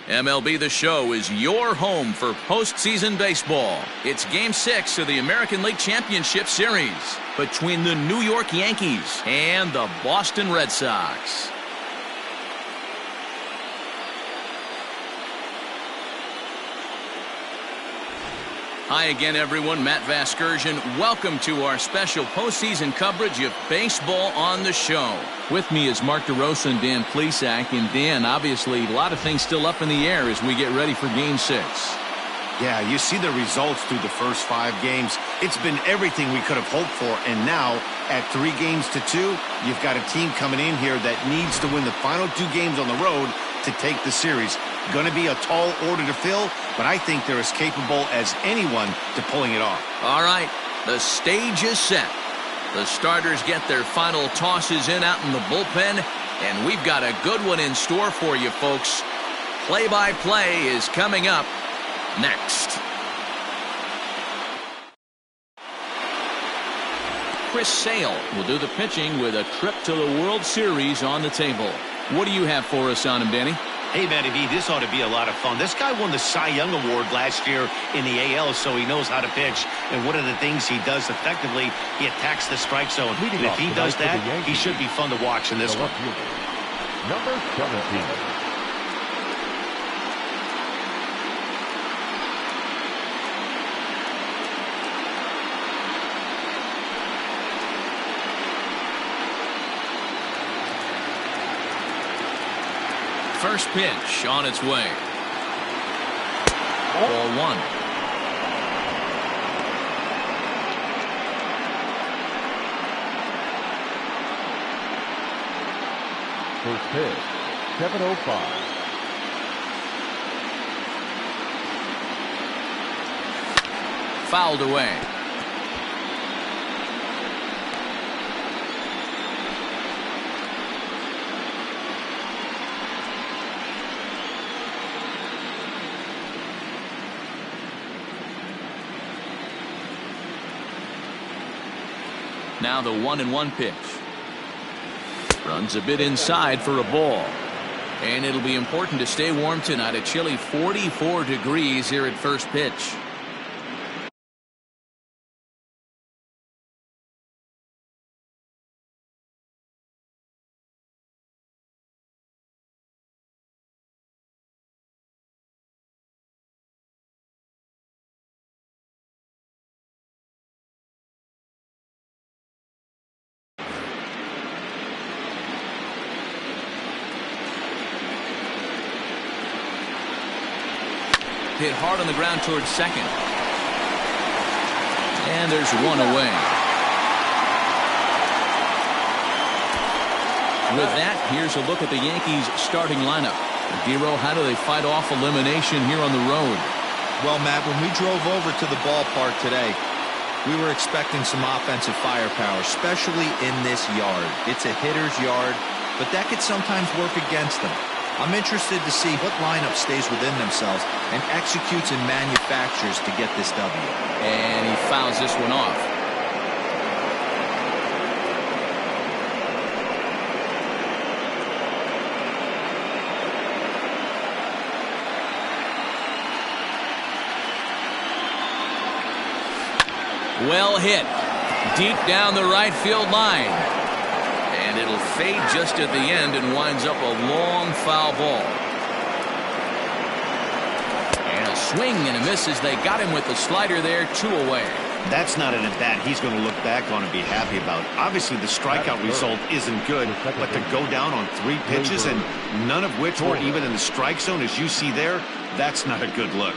MLB The Show is your home for postseason baseball. It's Game 6 of the American League Championship Series between the New York Yankees and the Boston Red Sox. Hi again, everyone. Matt Vasgersian. Welcome to our special postseason coverage of Baseball on the Show. With me is Mark DeRosa and Dan Plesac. And Dan, obviously, a lot of things still up in the air as we get ready for Game 6. Yeah, you see the results through the first 5 games. It's been everything we could have hoped for. And now, at 3-2, you've got a team coming in here that needs to win the final 2 games on the road to take the series. Going to be a tall order to fill, but I think they're as capable as anyone to pulling it off. All right, the stage is set. The starters get their final tosses in out in the bullpen, and we've got a good one in store for you, folks. Play-by-play is coming up next. Chris Sale will do the pitching with a trip to the World Series on the table. What do you have for us on him, Danny? Hey, Matty B, this ought to be a lot of fun. This guy won the Cy Young Award last year in the AL, so he knows how to pitch. And one of the things he does effectively, he attacks the strike zone. And if he does that, he should be fun to watch in this one. Number 17. First pitch on its way. Ball 1. First pitch, 7:05. Fouled away. Now the 1-1 pitch. Runs a bit inside for a ball. And it'll be important to stay warm tonight. A chilly 44 degrees here at first pitch. Hit hard on the ground towards second. And there's one away. With that, here's a look at the Yankees starting lineup. Dero, how do they fight off elimination here on the road? Well, Matt, when we drove over to the ballpark today, we were expecting some offensive firepower, especially in this yard. It's a hitter's yard, but that could sometimes work against them. I'm interested to see what lineup stays within themselves and executes and manufactures to get this W. And he fouls this one off. Well hit. Deep down the right field line. And it'll fade just at the end and winds up a long foul ball. And a swing and a miss as they got him with the slider there, 2 away. That's not an at-bat he's going to look back on and be happy about. Obviously, the strikeout result isn't good, but to go down on 3 pitches and none of which were even in the strike zone, as you see there, that's not a good look.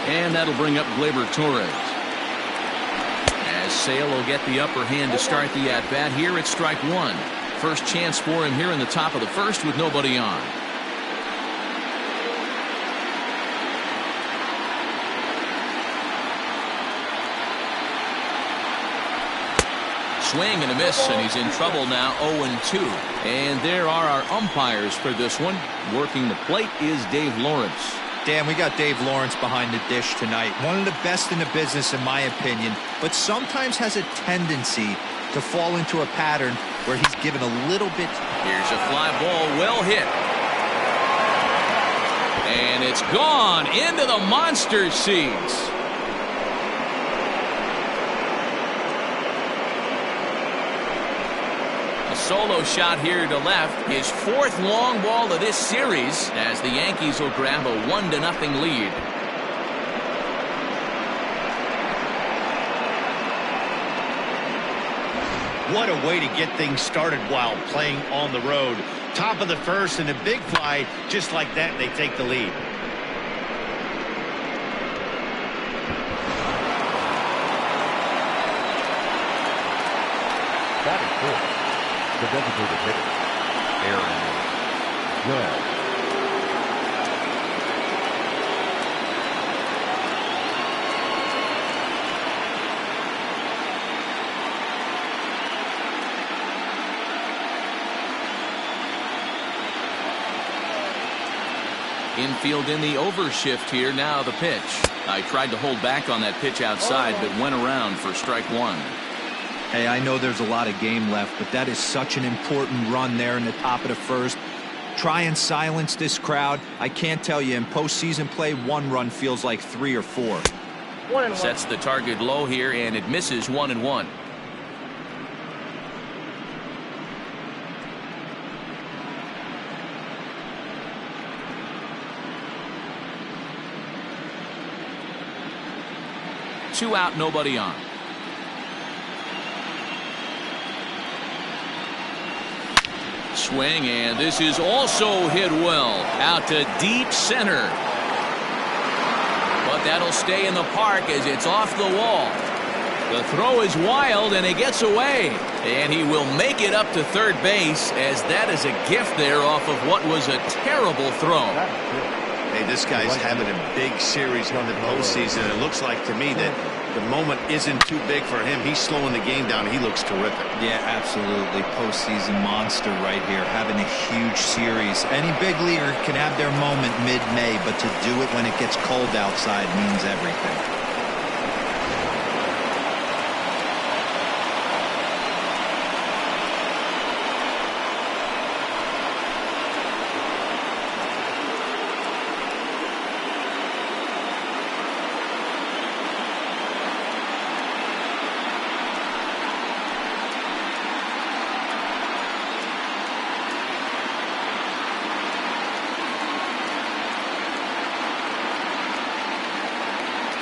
And that'll bring up Gleyber Torres. As Sale will get the upper hand to start the at-bat here at strike 1. First chance for him here in the top of the first with nobody on. Swing and a miss, and he's in trouble now, 0-2. And there are our umpires for this one. Working the plate is Dave Lawrence. Dan, we got Dave Lawrence behind the dish tonight. One of the best in the business, in my opinion, but sometimes has a tendency to fall into a pattern where he's given a little bit. Here's a fly ball, well hit. And it's gone into the monster seats. A solo shot here to left. His fourth long ball of this series as the Yankees will grab a 1-0 lead. What a way to get things started while playing on the road. Top of the first and a big fly. Just like that, they take the lead. Batting fourth, the designated hitter, Aaron Judge. Infield in the overshift here. Now the pitch. I tried to hold back on that pitch outside, but went around for strike one. Hey, I know there's a lot of game left, but that is such an important run there in the top of the first. Try and silence this crowd. I can't tell you, in postseason play, one run feels like 3 or 4. Sets the target low here, and it misses 1-1. Two out, nobody on. Swing, and this is also hit well out to deep center. But that'll stay in the park as it's off the wall. The throw is wild, and it gets away. And he will make it up to third base, as that is a gift there off of what was a terrible throw. Hey, this guy's having a big series in the postseason. It looks like to me that the moment isn't too big for him. He's slowing the game down. He looks terrific. Yeah, absolutely. Postseason monster right here, having a huge series. Any big leaguer can have their moment mid-May, but to do it when it gets cold outside means everything.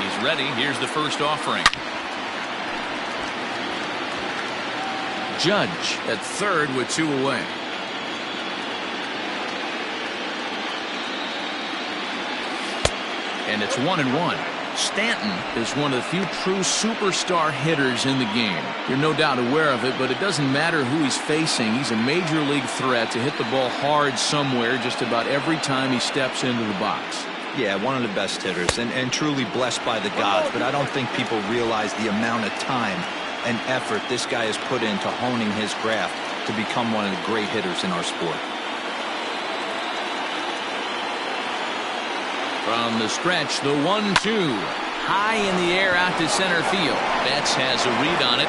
He's ready. Here's the first offering. Judge at third with 2 away. And it's 1-1. Stanton is one of the few true superstar hitters in the game. You're no doubt aware of it, but it doesn't matter who he's facing. He's a major league threat to hit the ball hard somewhere just about every time he steps into the box. Yeah, one of the best hitters and truly blessed by the gods, but I don't think people realize the amount of time and effort this guy has put into honing his craft to become one of the great hitters in our sport. From the stretch, the 1-2. High in the air out to center field. Betts has a read on it.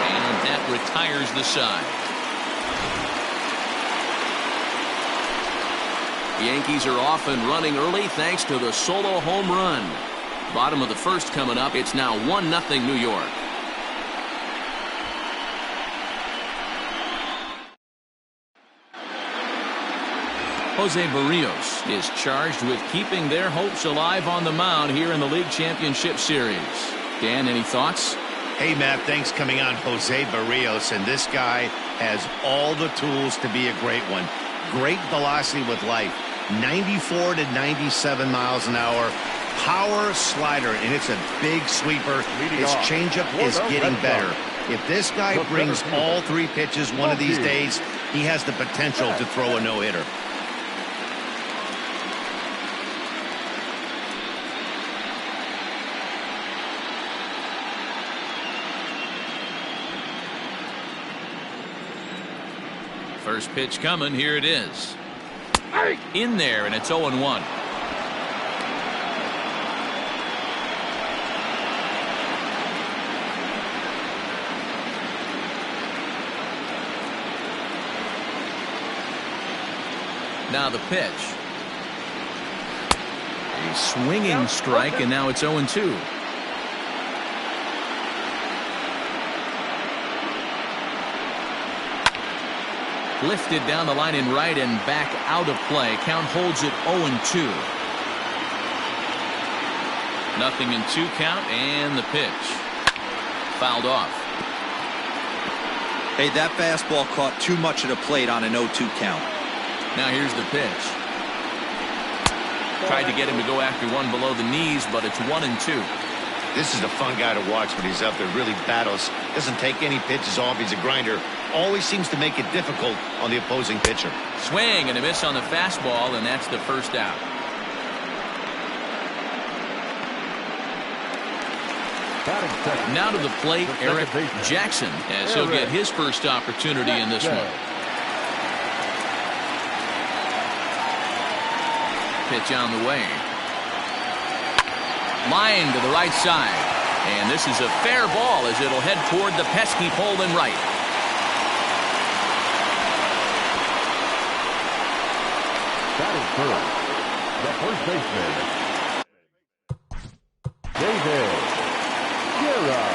And that retires the side. The Yankees are off and running early thanks to the solo home run. Bottom of the first coming up. It's now 1-0 New York. Jose Barrios is charged with keeping their hopes alive on the mound here in the League Championship Series. Dan, any thoughts? Hey, Matt, thanks coming on. Jose Barrios, and this guy has all the tools to be a great one. Great velocity with life. 94 to 97 miles an hour. Power slider, and it's a big sweeper. His changeup is getting better. If this guy brings all 3 pitches one of these days, he has the potential to throw a no-hitter. First pitch coming. Here it is. In there, and it's 0-1. Now the pitch. A swinging strike, and now it's 0-2. Lifted down the line in right and back out of play. Count holds it 0-2. Nothing in 2 count, and the pitch. Fouled off. Hey, that fastball caught too much of the plate on an 0-2 count. Now here's the pitch. Tried to get him to go after one below the knees, but it's 1-2. This is a fun guy to watch when he's up there. Really battles. Doesn't take any pitches off. He's a grinder. Always seems to make it difficult on the opposing pitcher. Swing and a miss on the fastball, and that's the first out. Now to the plate, Eric Jackson, as he'll get his first opportunity in this one. Pitch on the way. Line to the right side. And this is a fair ball as it'll head toward the pesky pole in right. Batting first, the first baseman, David Guerra.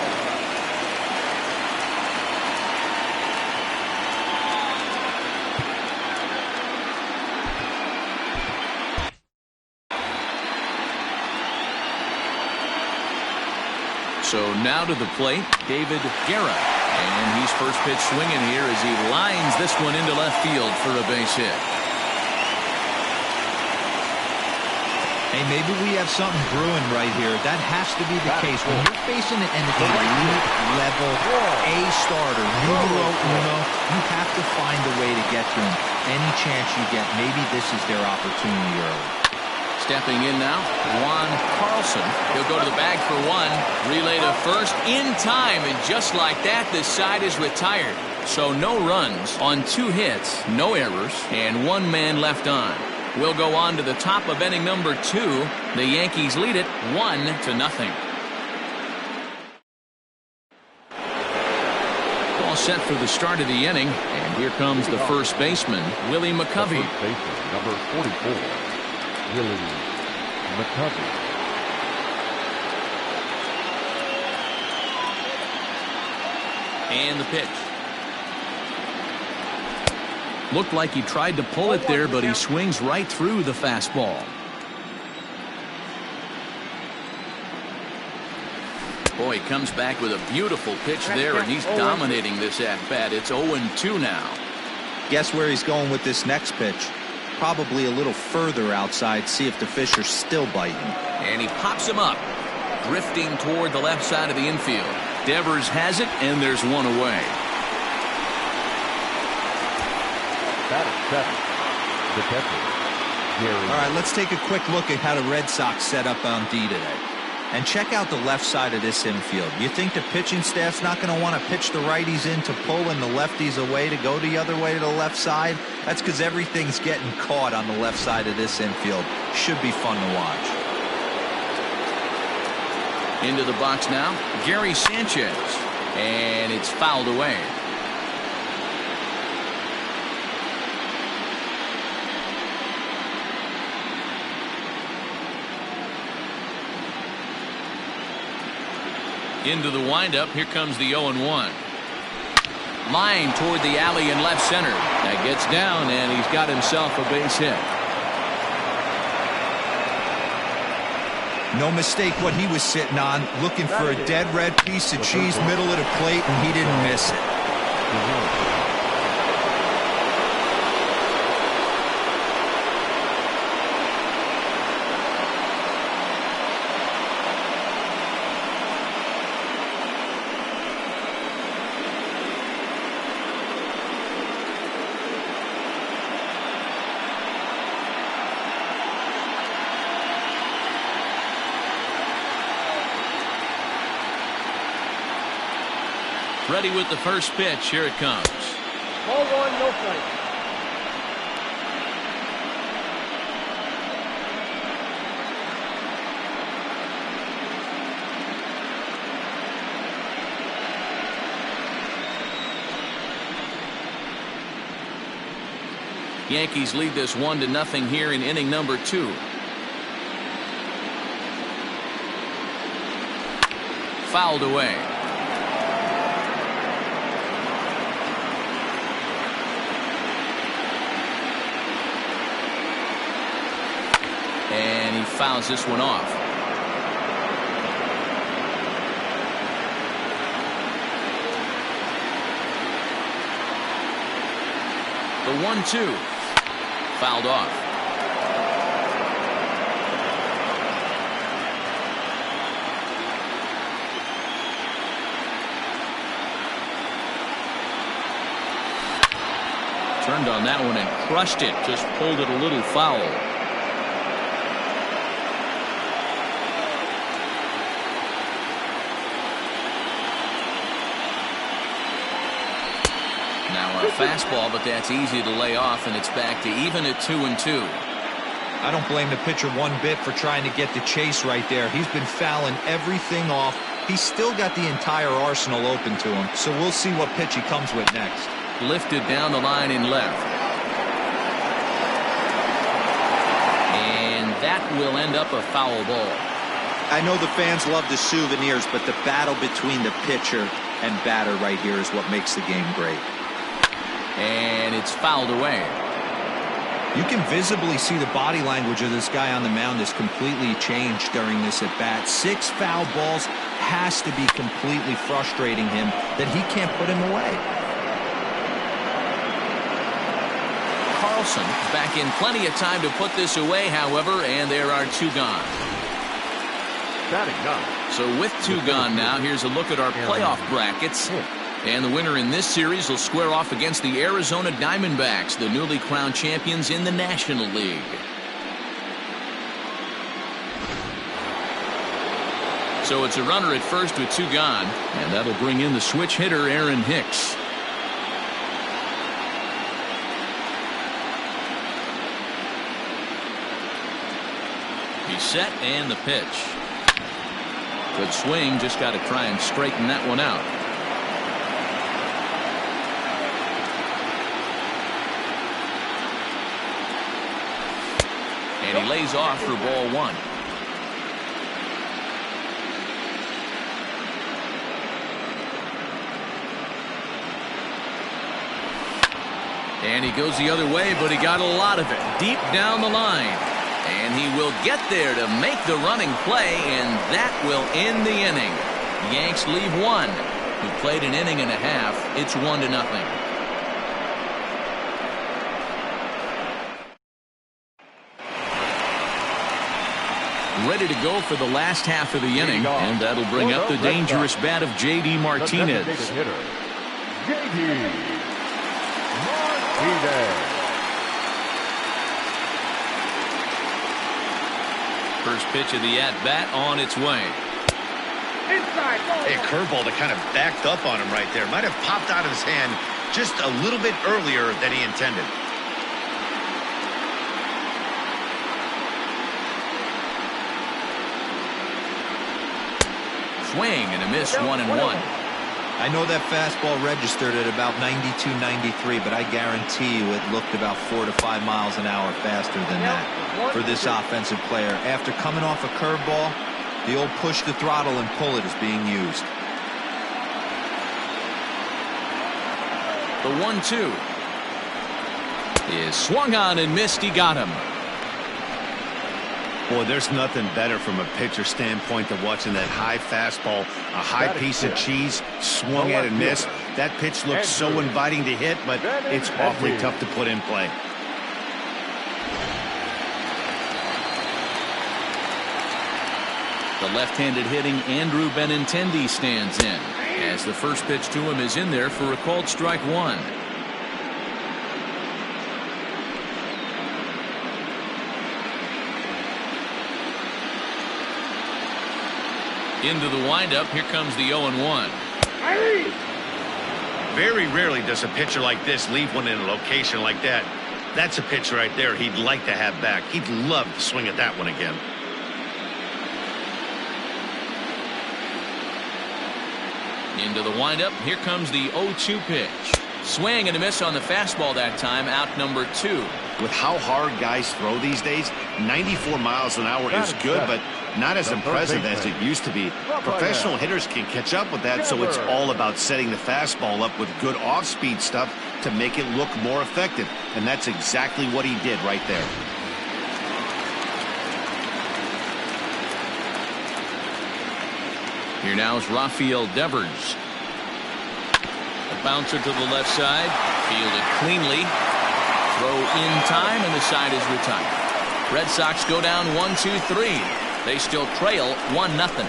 So now to the plate, David Guerra. And he's first pitch swinging here as he lines this one into left field for a base hit. Hey, maybe we have something brewing right here. That has to be the case. When you're facing an elite level A starter, numero uno, you have to find a way to get to him. Any chance you get, maybe this is their opportunity early. Stepping in now, Juan Carlson. He'll go to the bag for one. Relay to first in time, and just like that, this side is retired. So no runs on 2 hits, no errors, and 1 man left on. We'll go on to the top of inning number 2. The Yankees lead it 1-0. All set for the start of the inning, and here comes the first baseman, Willie McCovey. First baseman, number 44, Willie McCovey. And the pitch. Looked like he tried to pull it there, but he swings right through the fastball. Boy, he comes back with a beautiful pitch there, and he's dominating this at-bat. It's 0-2 now. Guess where he's going with this next pitch? Probably a little further outside, see if the fish are still biting. And he pops him up, drifting toward the left side of the infield. Devers has it, and there's one away. The catcher, Gary. All right, let's take a quick look at how the Red Sox set up on D today. And check out the left side of this infield. You think the pitching staff's not going to want to pitch the righties in to pull and the lefties away to go the other way to the left side? That's because everything's getting caught on the left side of this infield. Should be fun to watch. Into the box now, Gary Sanchez. And it's fouled away. Into the windup, here comes the 0-1. Line toward the alley in left center. That gets down, and he's got himself a base hit. No mistake what he was sitting on, looking for a dead red piece of cheese middle of the plate, and he didn't miss it. Ready with the first pitch. Here it comes. Ball 1, no strike. Yankees lead this 1-0 here in inning number 2. Fouled away. And he fouls this one off. The 1-2. Fouled off. Turned on that one and crushed it. Just pulled it a little foul. Now a fastball, but that's easy to lay off, and it's back to even at 2-2. I don't blame the pitcher one bit for trying to get the chase right there. He's been fouling everything off. He's still got the entire arsenal open to him, so we'll see what pitch he comes with next. Lifted down the line in left. And that will end up a foul ball. I know the fans love the souvenirs, but the battle between the pitcher and batter right here is what makes the game great. And it's fouled away. You can visibly see the body language of this guy on the mound has completely changed during this at bat. 6 foul balls has to be completely frustrating him that he can't put him away. Carlson back in plenty of time to put this away, however, and there are 2 gone. Batting up. So with 2 gone now, here's a look at our playoff brackets. And the winner in this series will square off against the Arizona Diamondbacks, the newly crowned champions in the National League. So it's a runner at first with 2 gone, and that'll bring in the switch hitter, Aaron Hicks. He's set, and the pitch. Good swing, just got to try and straighten that one out. And he lays off for ball 1. And he goes the other way, but he got a lot of it deep down the line. And he will get there to make the running play, and that will end the inning. Yanks leave 1. Who played an inning and a half. It's 1-0. Ready to go for the last half of the inning, and that'll bring up the dangerous bat of J.D. Martinez. J.D. Martinez. First pitch of the at-bat on its way. Inside. A curveball that kind of backed up on him right there. Might have popped out of his hand just a little bit earlier than he intended. Swing and a miss, 1-1. I know that fastball registered at about 92, 93, but I guarantee you it looked about 4 to 5 miles an hour faster than that for this offensive player. After coming off a curveball, the old push the throttle and pull it is being used. The 1-2 is swung on and missed. He got him. Boy, there's nothing better from a pitcher standpoint than watching that high fastball, a high piece of cheese, swung at and missed. That pitch looks so inviting to hit, but it's awfully tough to put in play. The left-handed hitting Andrew Benintendi stands in, as the first pitch to him is in there for a called strike 1. Into the windup. Here comes the 0-1. Very rarely does a pitcher like this leave one in a location like that. That's a pitch right there he'd like to have back. He'd love to swing at that one again. Into the windup. Here comes the 0-2 pitch. Swing and a miss on the fastball that time. Out number 2. With how hard guys throw these days, 94 miles an hour is good, but not as impressive as it used to be. Professional hitters can catch up with that, so it's all about setting the fastball up with good off-speed stuff to make it look more effective, and that's exactly what he did right there. Here now is Rafael Devers. A bouncer to the left side. Fielded cleanly. Throw in time, and the side is retired. Red Sox go down 1-2-3. They still trail 1-0.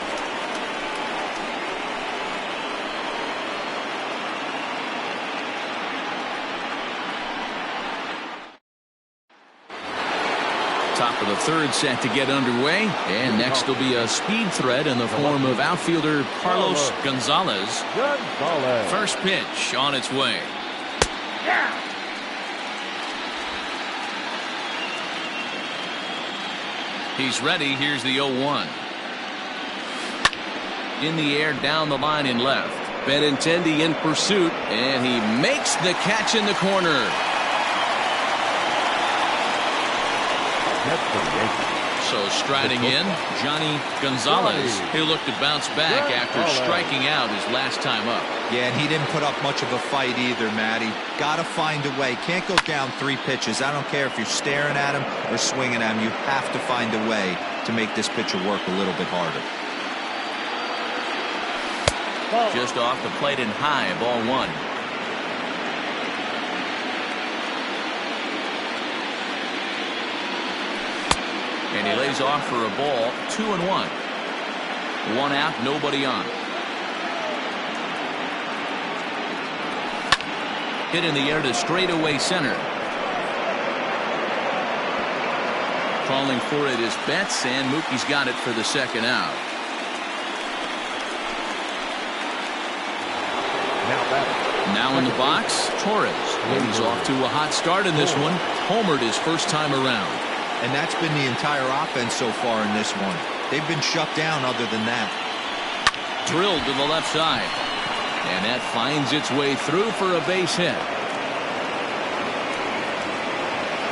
Top of the third set to get underway, and next will be a speed threat in the form of outfielder Carlos Gonzalez. First pitch on its way. He's ready. Here's the 0-1. In the air, down the line and left. Benintendi in pursuit, and he makes the catch in the corner. So striding in, Johnny Gonzalez, who looked to bounce back after striking out his last time up. Yeah, and he didn't put up much of a fight either, Matty. Got to find a way. Can't go down 3 pitches. I don't care if you're staring at him or swinging at him. You have to find a way to make this pitcher work a little bit harder. Just off the plate and high, ball 1. And he lays off for a ball. 2-1. 1 out, nobody on. Hit in the air to straightaway center. Calling for it is Betts, and Mookie's got it for the second out. Now in the box, Torres. He's off to a hot start in this one. Homered his first time around. And that's been the entire offense so far in this one. They've been shut down other than that. Drilled to the left side. And that finds its way through for a base hit.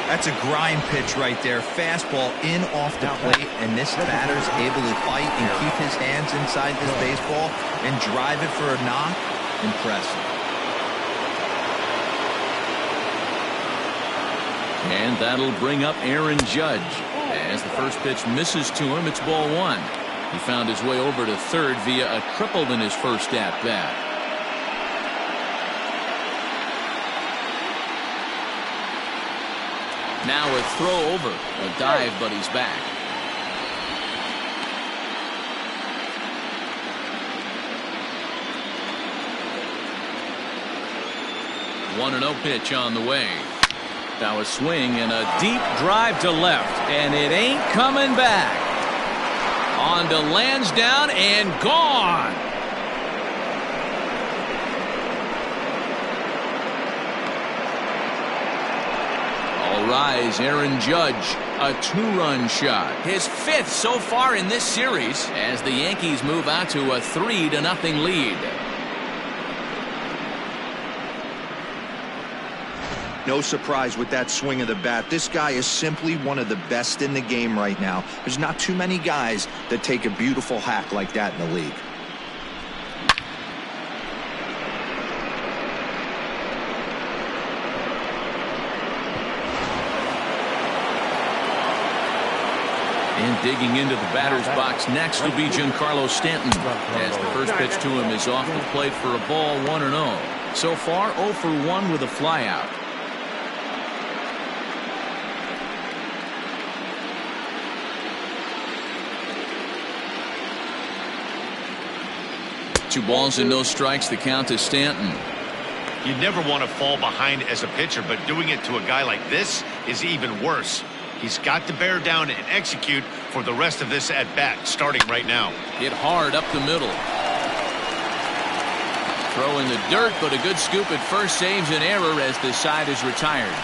That's a grind pitch right there. Fastball in off the plate, and this batter's able to fight and keep his hands inside this baseball and drive it for a knock. Impressive. And that'll bring up Aaron Judge. As the first pitch misses to him, it's ball 1. He found his way over to third via a triple in his first at-bat. Now a throw over. A dive, but he's back. One 1-0 pitch on the way. Now a swing and a deep drive to left, and it ain't coming back. On to Lansdowne and gone. All rise, Aaron Judge, a 2-run shot. His 5th so far in this series as the Yankees move out to a 3-0 lead. No surprise with that swing of the bat. This guy is simply one of the best in the game right now. There's not too many guys that take a beautiful hack like that in the league. And digging into the batter's box next will be Giancarlo Stanton, as the first pitch to him is off the plate for a ball, 1-0. So far 0 for 1 with a flyout. Two balls and no strikes. The count to Stanton. You never want to fall behind as a pitcher, but doing it to a guy like this is even worse. He's got to bear down and execute for the rest of this at-bat, starting right now. Hit hard up the middle. Throw in the dirt, but a good scoop at first saves an error as the side is retired.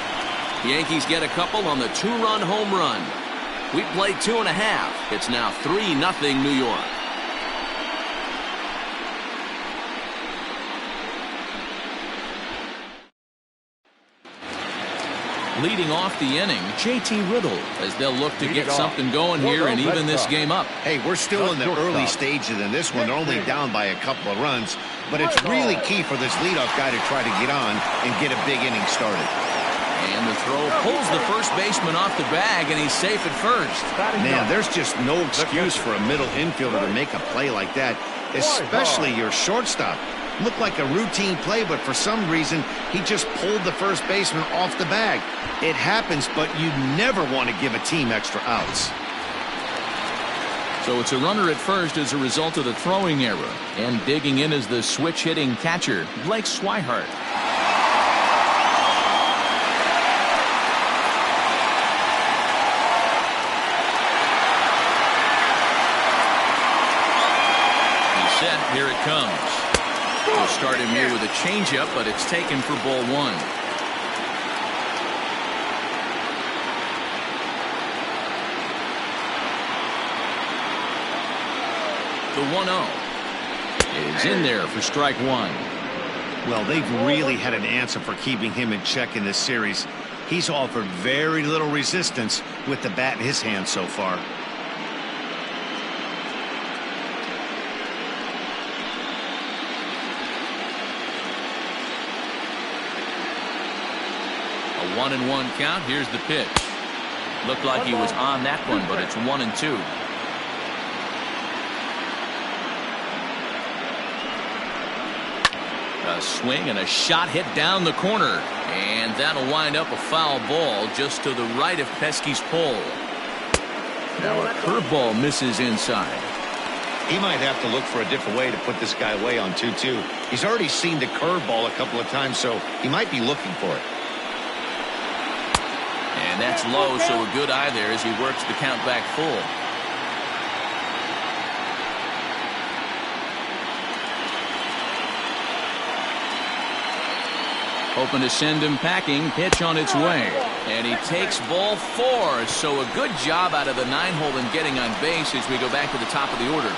The Yankees get a couple on the 2-run home run. We played 2.5. It's now 3-0 New York. Leading off the inning, JT Riddle, as they'll look to get something going here and even this game up. Hey, we're still in the early stages in this one. They're only down by a couple of runs, but it's really key for this leadoff guy to try to get on and get a big inning started. And the throw pulls the first baseman off the bag, and he's safe at first. Man, there's just no excuse for a middle infielder to make a play like that, especially your shortstop. Looked like a routine play, but for some reason, he just pulled the first baseman off the bag. It happens, but you never want to give a team extra outs. So it's a runner at first as a result of the throwing error. And digging in is the switch-hitting catcher, Blake Swihart. He's set. Here it comes. We'll start him here with a changeup, but it's taken for ball one. The 1-0 is in there for strike one. Well, they've really had an answer for keeping him in check in this series. He's offered very little resistance with the bat in his hand so far. A 1-1 count. Here's the pitch. Looked like he was on that one, but it's 1-2. A swing and a shot hit down the corner, and that'll wind up a foul ball just to the right of Pesky's pole. Now a curveball misses inside. He might have to look for a different way to put this guy away on 2-2. He's already seen the curveball a couple of times, so he might be looking for it. And that's low, so a good eye there as he works the count back full. Hoping to send him packing. Pitch on its way. And he takes ball four. So a good job out of the 9-hole in getting on base as we go back to the top of the order.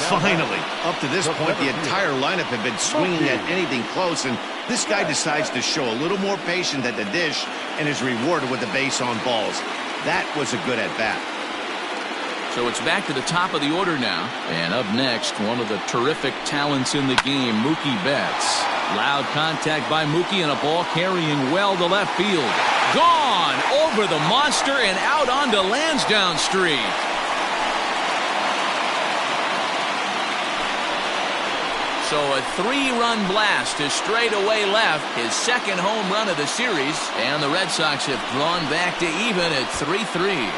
Finally, up to this point, the entire lineup had been swinging at anything close, and this guy decides to show a little more patience at the dish and is rewarded with the base on balls. That was a good at-bat. So it's back to the top of the order now. And up next, one of the terrific talents in the game, Mookie Betts. Loud contact by Mookie and a ball carrying well to left field. Gone over the monster and out onto Lansdowne Street. So a 3-run blast to straightaway left, his second home run of the series, and the Red Sox have drawn back to even at 3-3.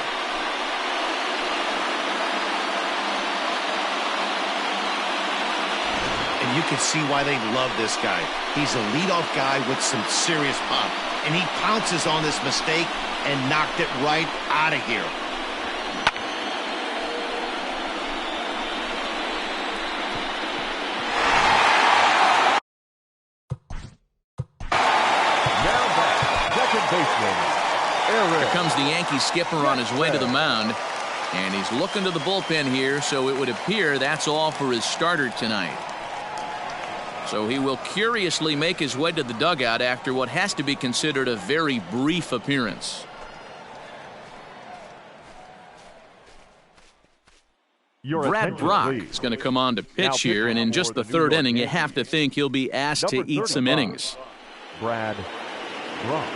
And you can see why they love this guy. He's a leadoff guy with some serious pop, and he pounces on this mistake and knocked it right out of here. Here comes the Yankees skipper on his way to the mound, and he's looking to the bullpen here, so it would appear that's all for his starter tonight. So he will curiously make his way to the dugout after what has to be considered a very brief appearance. Brad Brock is going to come on to pitch here, and in just the third inning, you have to think he'll be asked to eat some innings. Brad Brock.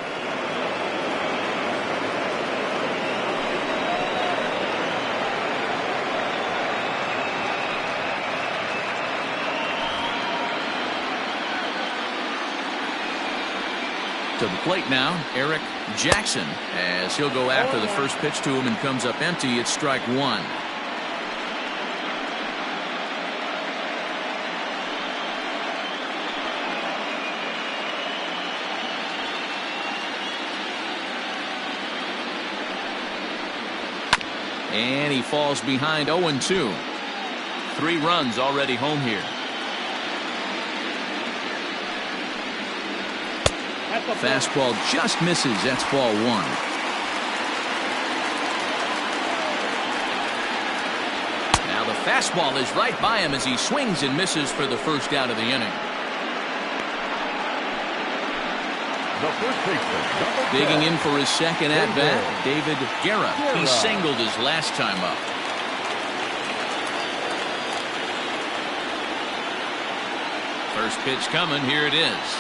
To the plate now, Eric Jackson, as he'll go after the first pitch to him and comes up empty. It's strike one. And he falls behind 0-2. 3 runs already home here. Fastball just misses. That's ball one. Now the fastball is right by him as he swings and misses for the first out of the inning. The first baseman, number 10. Digging in for his second at-bat, David Guerra. He singled his last time up. First pitch coming. Here it is.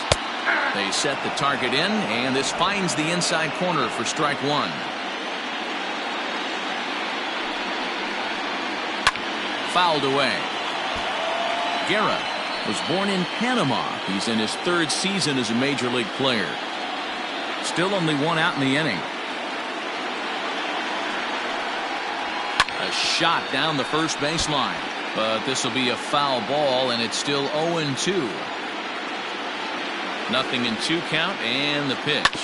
They set the target in, and this finds the inside corner for strike one. Fouled away. Guerra was born in Panama. He's in his third season as a major league player. Still only one out in the inning. A shot down the first baseline. But this will be a foul ball, and it's still 0-2. Nothing in 2 count, and the pitch.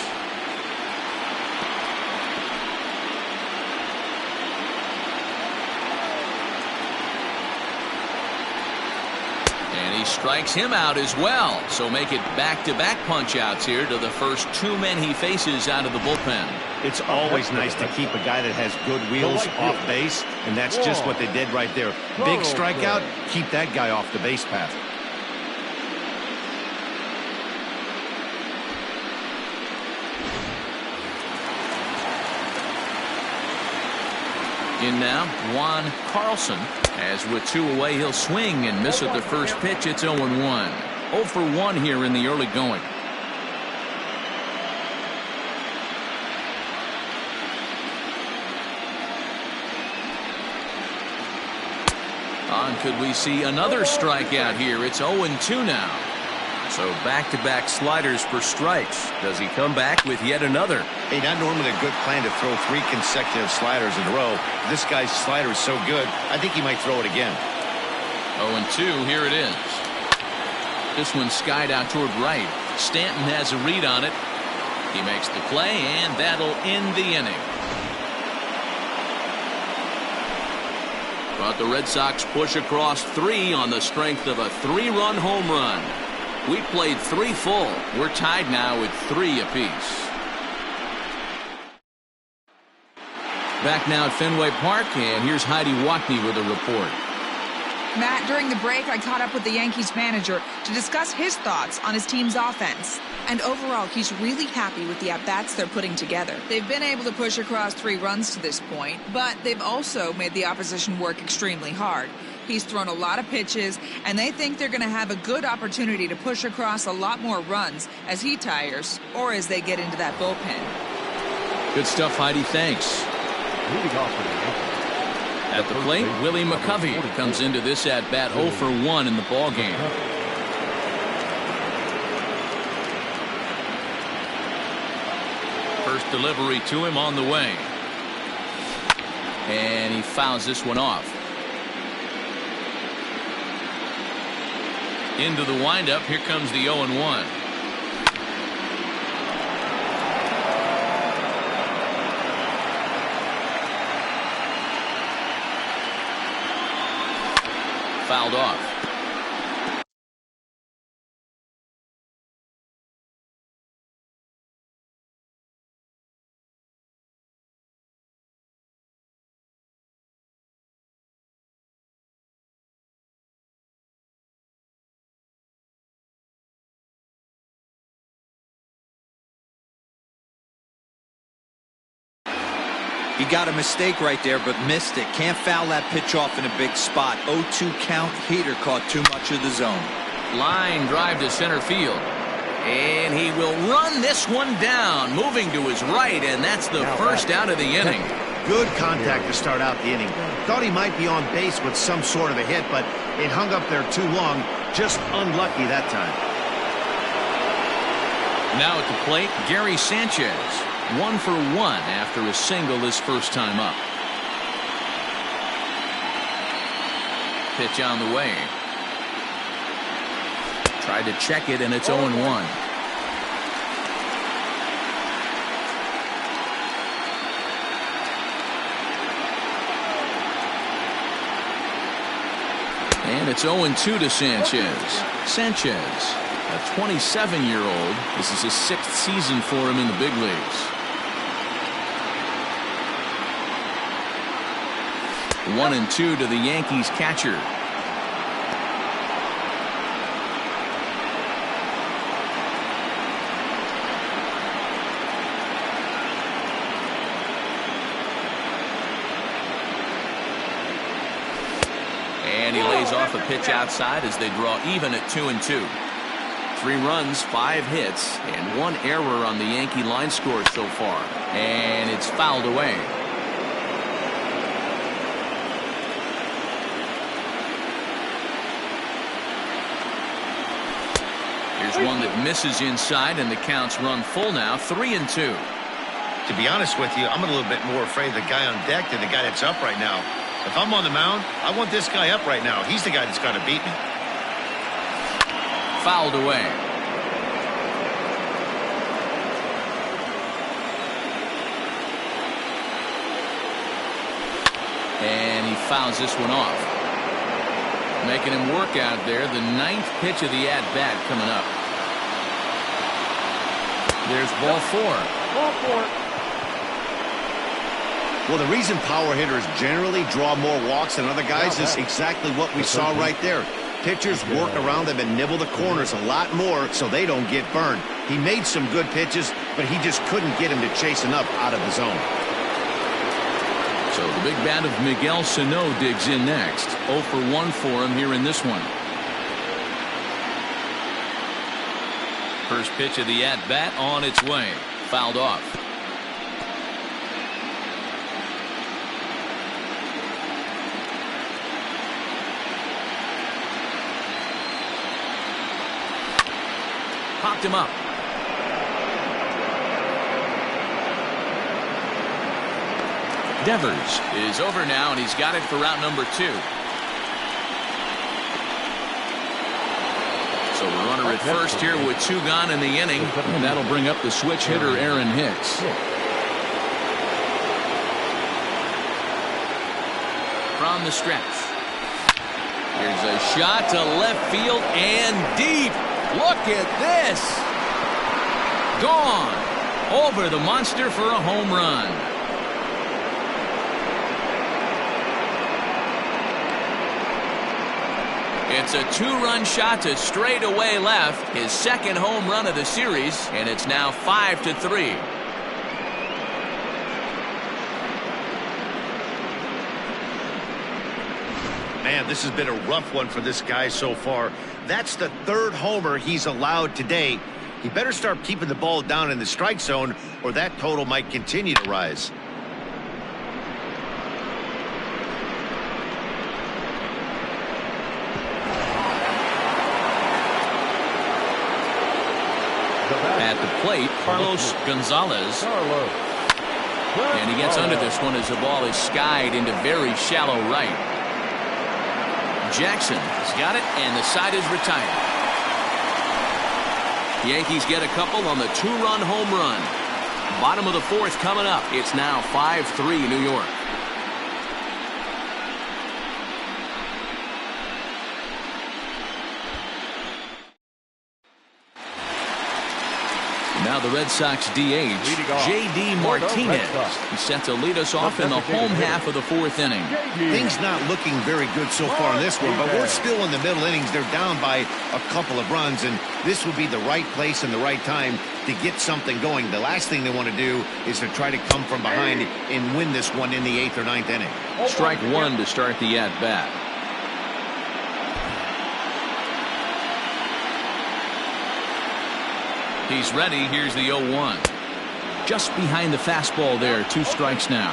And he strikes him out as well. So make it back-to-back punch-outs here to the first 2 men he faces out of the bullpen. It's always nice to keep a guy that has good wheels off base, and that's just what they did right there. Big strikeout, keep that guy off the base path. In now, Juan Carlson. As with 2 away, he'll swing and miss at the first pitch. It's 0-1. 0 for 1 here in the early going. Could we see another strikeout here? It's 0-2 now. So back-to-back sliders for strikes. Does he come back with yet another? Hey, not normally a good plan to throw 3 consecutive sliders in a row. This guy's slider is so good, I think he might throw it again. 0-2, here it is. This one skied out toward right. Stanton has a read on it. He makes the play, and that'll end the inning. But the Red Sox push across 3 on the strength of a 3-run home run. We played 3 full. We're tied now with 3 apiece. Back now at Fenway Park, and here's Heidi Watney with a report. Matt, during the break, I caught up with the Yankees manager to discuss his thoughts on his team's offense. And overall, he's really happy with the at-bats they're putting together. They've been able to push across 3 runs to this point, but they've also made the opposition work extremely hard. He's thrown a lot of pitches, and they think they're going to have a good opportunity to push across a lot more runs as he tires or as they get into that bullpen. Good stuff, Heidi. Thanks. Leading off for the Yankees. At the plate, Willie McCovey comes into this at-bat 0 for 1 in the ballgame. First delivery to him on the way. And he fouls this one off. Into the windup, here comes the 0-1. Fouled off. He got a mistake right there, but missed it. Can't foul that pitch off in a big spot. 0-2 count. Heater caught too much of the zone. Line drive to center field. And he will run this one down, moving to his right, and that's the first out of the inning. Good contact to start out the inning. Thought he might be on base with some sort of a hit, but it hung up there too long. Just unlucky that time. Now at the plate, Gary Sanchez. 1 for 1 after a single his first time up. Pitch on the way. Tried to check it, and it's 0-1. And it's 0-2 to Sanchez. Sanchez, a 27-year-old. This is his 6th season for him in the big leagues. 1-2 to the Yankees catcher. And he lays off a pitch outside as they draw even at 2-2. 3 runs, 5 hits, and 1 error on the Yankee line score so far. And it's fouled away. Here's one that misses inside, and the count's run full now, 3-2. To be honest with you, I'm a little bit more afraid of the guy on deck than the guy that's up right now. If I'm on the mound, I want this guy up right now. He's the guy that's got to beat me. Fouled away. And he fouls this one off. Making him work out there. The 9th pitch of the at-bat coming up. There's ball 4. Ball 4. Well, the reason power hitters generally draw more walks than other guys is exactly what we saw right there. Pitchers work around them and nibble the corners a lot more so they don't get burned. He made some good pitches, but he just couldn't get him to chase enough out of the zone. So the big bat of Miguel Sano digs in next. 0 for 1 for him here in this one. First pitch of the at-bat on its way. Fouled off. Popped him up. Devers is over now, and he's got it for route number 2. So the runner at first here with 2 gone in the inning, and that'll bring up the switch hitter Aaron Hicks. From the stretch. Here's a shot to left field and deep. Look at this. Gone. Over the monster for a home run. It's a 2-run shot to straightaway left. His 2nd home run of the series, and it's now 5-3. Man, this has been a rough one for this guy so far. That's the 3rd homer he's allowed today. He better start keeping the ball down in the strike zone, or that total might continue to rise. At the plate, Carlos Gonzalez. And he gets under this one as the ball is skied into very shallow right. Jackson has got it, and the side is retired. Yankees get a couple on the 2-run home run. Bottom of the 4th coming up. It's now 5-3 New York. Now the Red Sox DH, J.D. Martinez. He's set to lead us off in the home half of the 4th inning. Things not looking very good so far in this one, but we're still in the middle innings. They're down by a couple of runs, and this would be the right place and the right time to get something going. The last thing they want to do is to try to come from behind and win this one in the 8th or 9th inning. Strike 1 to start the at-bat. He's ready. Here's the 0-1. Just behind the fastball there. 2 strikes now.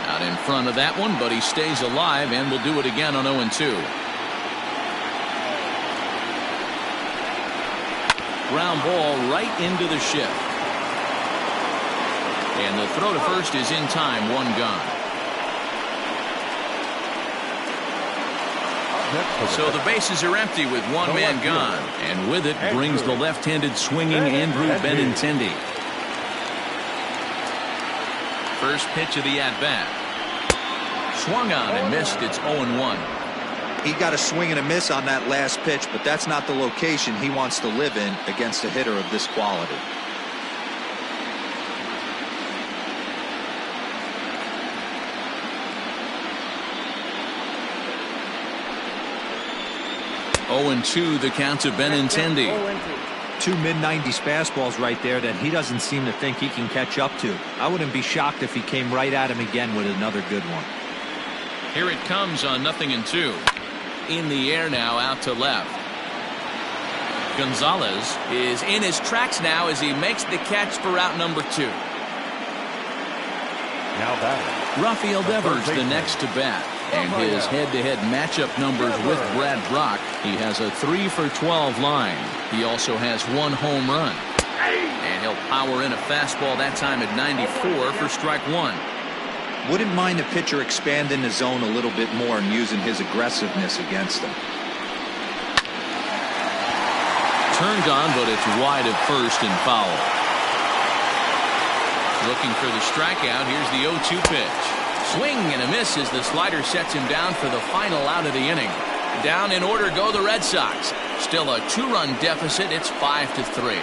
Out in front of that one, but he stays alive and will do it again on 0-2. Ground ball right into the shift. And the throw to first is in time. 1 gone. So the bases are empty with 1 man gone. And with it brings the left-handed swinging Andrew Benintendi. First pitch of the at-bat. Swung on and missed. It's 0-1. He got a swing and a miss on that last pitch, but that's not the location he wants to live in against a hitter of this quality. Oh, 0-2 the count to Benintendi. 2 mid-90s fastballs right there that he doesn't seem to think he can catch up to. I wouldn't be shocked if he came right at him again with another good one. Here it comes on 0-2. In the air now, out to left. Gonzalez is in his tracks now as he makes the catch for out number 2. Now batting, Rafael Devers the next to bat. And his head-to-head matchup numbers with Brad Brock. He has a 3 for 12 line. He also has 1 home run. And he'll power in a fastball that time at 94 for strike 1. Wouldn't mind a pitcher expanding the zone a little bit more and using his aggressiveness against him. Turned on, but it's wide of first and foul. Looking for the strikeout. Here's the 0-2 pitch. Swing and a miss as the slider sets him down for the final out of the inning. Down in order go the Red Sox. Still a 2-run deficit. It's 5-3.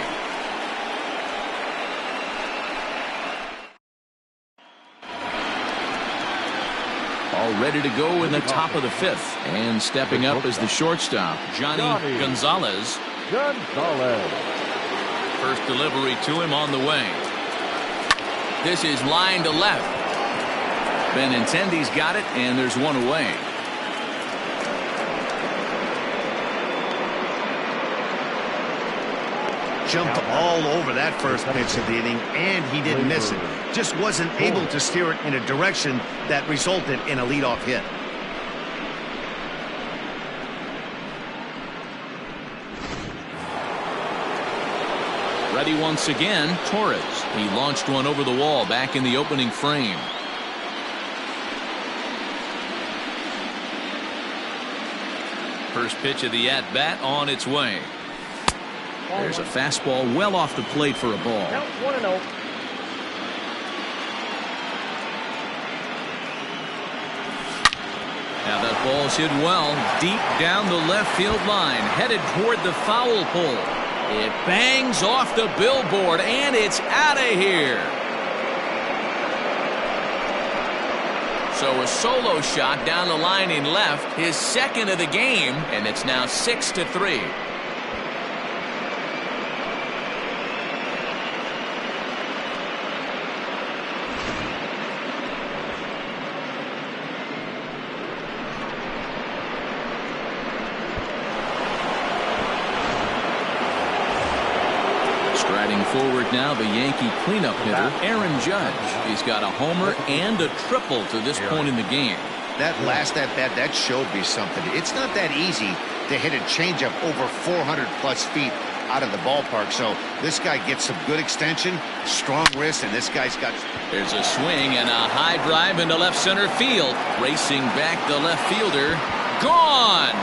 All ready to go in the top of the 5th. And stepping up is the shortstop, Johnny Gonzalez. First delivery to him on the way. This is line to left. Benintendi's got it, and there's one away. Jumped all over that first pitch of the inning, and he didn't miss it. Just wasn't able to steer it in a direction that resulted in a leadoff hit. Ready once again, Torres. He launched one over the wall back in the opening frame. First pitch of the at-bat on its way. There's a fastball well off the plate for a ball. Count 1-0. Now that ball's hit well, deep down the left field line, headed toward the foul pole. It bangs off the billboard, and it's out of here. So a solo shot down the line in left, his second of the game, and it's now 6-3. Striding forward now, the Yankee cleanup hitter, Aaron Judge. He's got a homer and a triple to this point in the game. That last at-bat, that showed me something. It's not that easy to hit a changeup over 400-plus feet out of the ballpark. So this guy gets some good extension, strong wrist, and this guy's got... There's a swing and a high drive into left center field. Racing back the left fielder. Gone!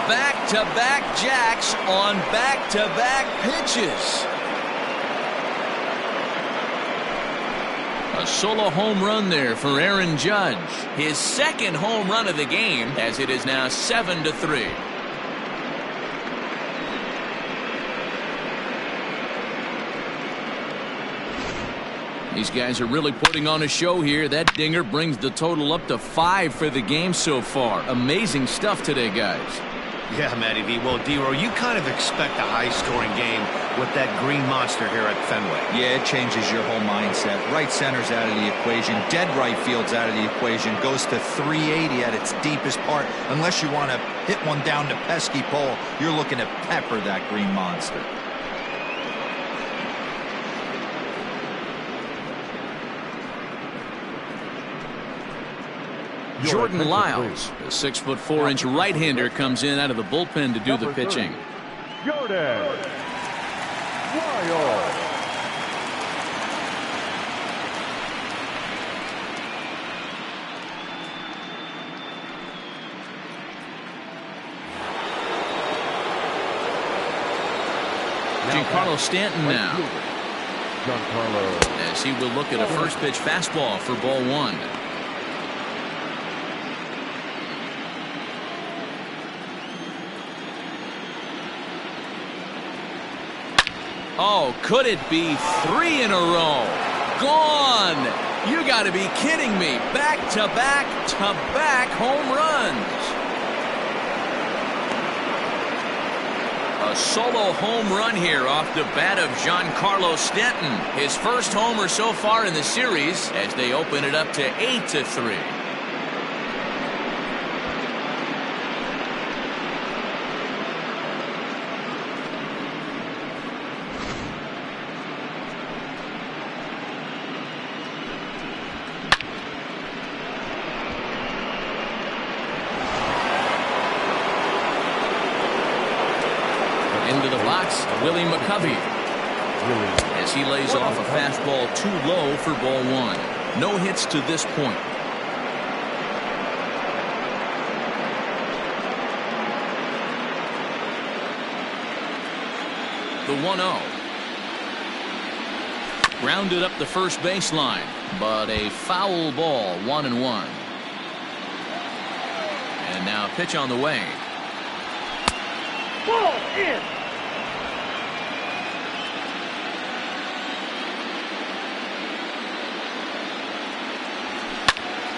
Back-to-back jacks on back-to-back pitches. A solo home run there for Aaron Judge. His second home run of the game, as it is now 7-3. These guys are really putting on a show here. That dinger brings the total up to 5 for the game so far. Amazing stuff today, guys. Yeah, Matty V. Well, D-Row, you kind of expect a high-scoring game with that green monster here at Fenway. Yeah, it changes your whole mindset. Right center's out of the equation. Dead right field's out of the equation. Goes to 380 at its deepest part. Unless you want to hit one down to pesky pole, you're looking to pepper that green monster. Jordan Lyles, the 6'4" right-hander, comes in out of the bullpen to do the pitching. Jordan Lyles. Giancarlo Stanton now, as he will look at a first pitch fastball for ball 1. Oh, could it be 3 in a row? Gone! You got to be kidding me. Back-to-back-to-back home runs. A A solo home run here off the bat of Giancarlo Stanton. His first homer so far in the series as they open it up to 8-3. Into the box, Willie McCovey. As he lays off a fastball too low for ball one. No hits to this point. The 1-0. Grounded up the first baseline, but a foul ball, 1-1. And now pitch on the way. Ball in.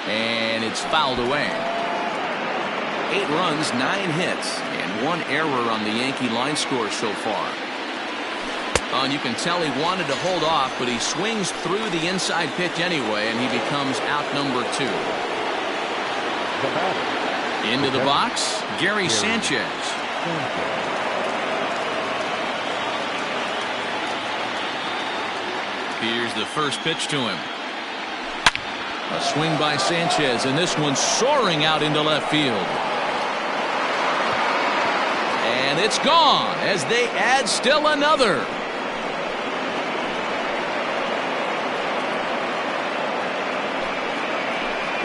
And it's fouled away. 8 runs, 9 hits, and 1 error on the Yankee line score so far. And you can tell he wanted to hold off, but he swings through the inside pitch anyway, and he becomes out number 2. Into the box, Gary Sanchez. Here's the first pitch to him. A swing by Sanchez, and this one's soaring out into left field. And it's gone as they add still another.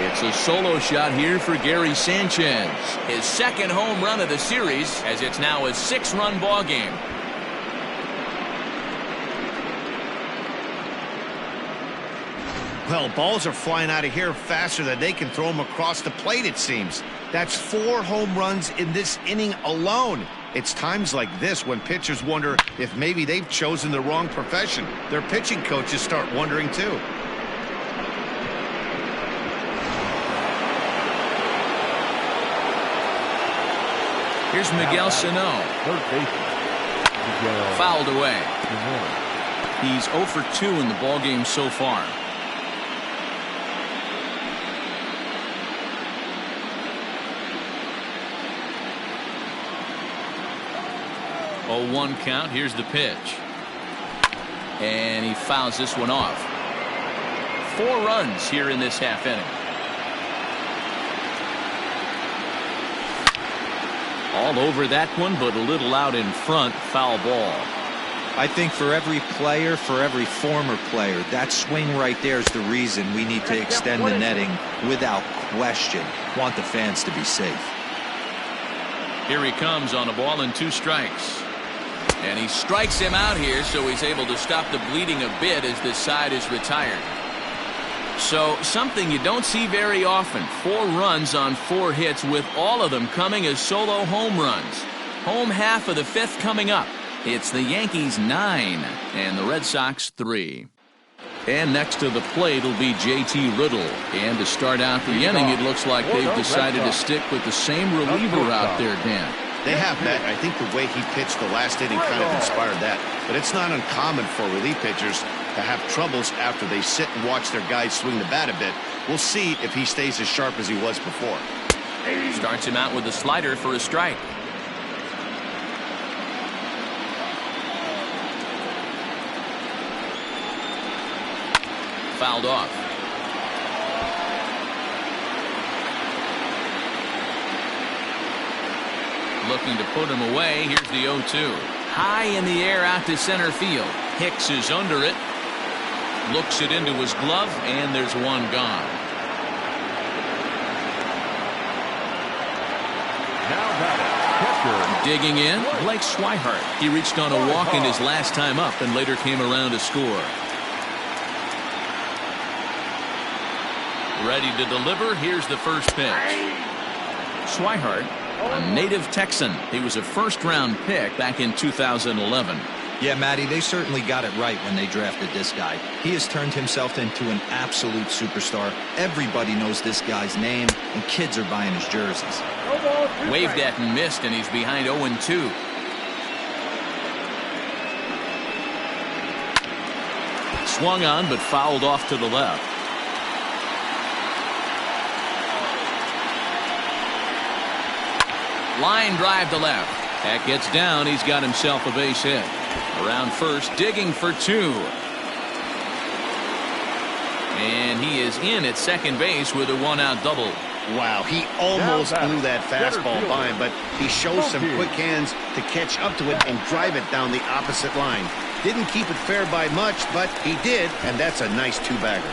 It's a solo shot here for Gary Sanchez. His second home run of the series, as it's now a 6-run ball game. Well, balls are flying out of here faster than they can throw them across the plate, it seems. That's 4 home runs in this inning alone. It's times like this when pitchers wonder if maybe they've chosen the wrong profession. Their pitching coaches start wondering too. Here's Miguel Sano. Fouled away. He's 0 for 2 in the ballgame so far. 0-1 count. Here's the pitch. And he fouls this one off. 4 runs here in this half inning. All over that one, but a little out in front. Foul ball. I think for every player, for every former player, that swing right there is the reason we need to extend the netting without question. Want the fans to be safe. Here he comes on a ball and 2 strikes. And he strikes him out here, so he's able to stop the bleeding a bit as this side is retired. So something you don't see very often. 4 runs on 4 hits, with all of them coming as solo home runs. Home half of the 5th coming up. It's the Yankees 9 and the Red Sox 3. And next to the plate will be J.T. Riddle. And to start out the inning, it looks like they've decided to stick with the same reliever out there, Dan. They have, Matt. I think the way he pitched the last inning kind of inspired that. But it's not uncommon for relief pitchers to have troubles after they sit and watch their guys swing the bat a bit. We'll see if he stays as sharp as he was before. Starts him out with a slider for a strike. Fouled off. Looking to put him away. Here's the 0-2. High in the air out to center field. Hicks is under it. Looks it into his glove, and there's one gone. Digging in, Blake Swihart. He reached on a walk in his last time up and later came around to score. Ready to deliver. Here's the first pitch. Swihart, a native Texan. He was a first-round pick back in 2011. Yeah, Matty, they certainly got it right when they drafted this guy. He has turned himself into an absolute superstar. Everybody knows this guy's name, and kids are buying his jerseys. Waved at and missed, and he's behind 0-2. Swung on but fouled off to the left. Line drive to left. That gets down. He's got himself a base hit. Around first, digging for two. And he is in at second base with a one-out double. Wow, he almost blew that fastball by him, but he shows some quick hands to catch up to it and drive it down the opposite line. Didn't keep it fair by much, but he did, and that's a nice two-bagger.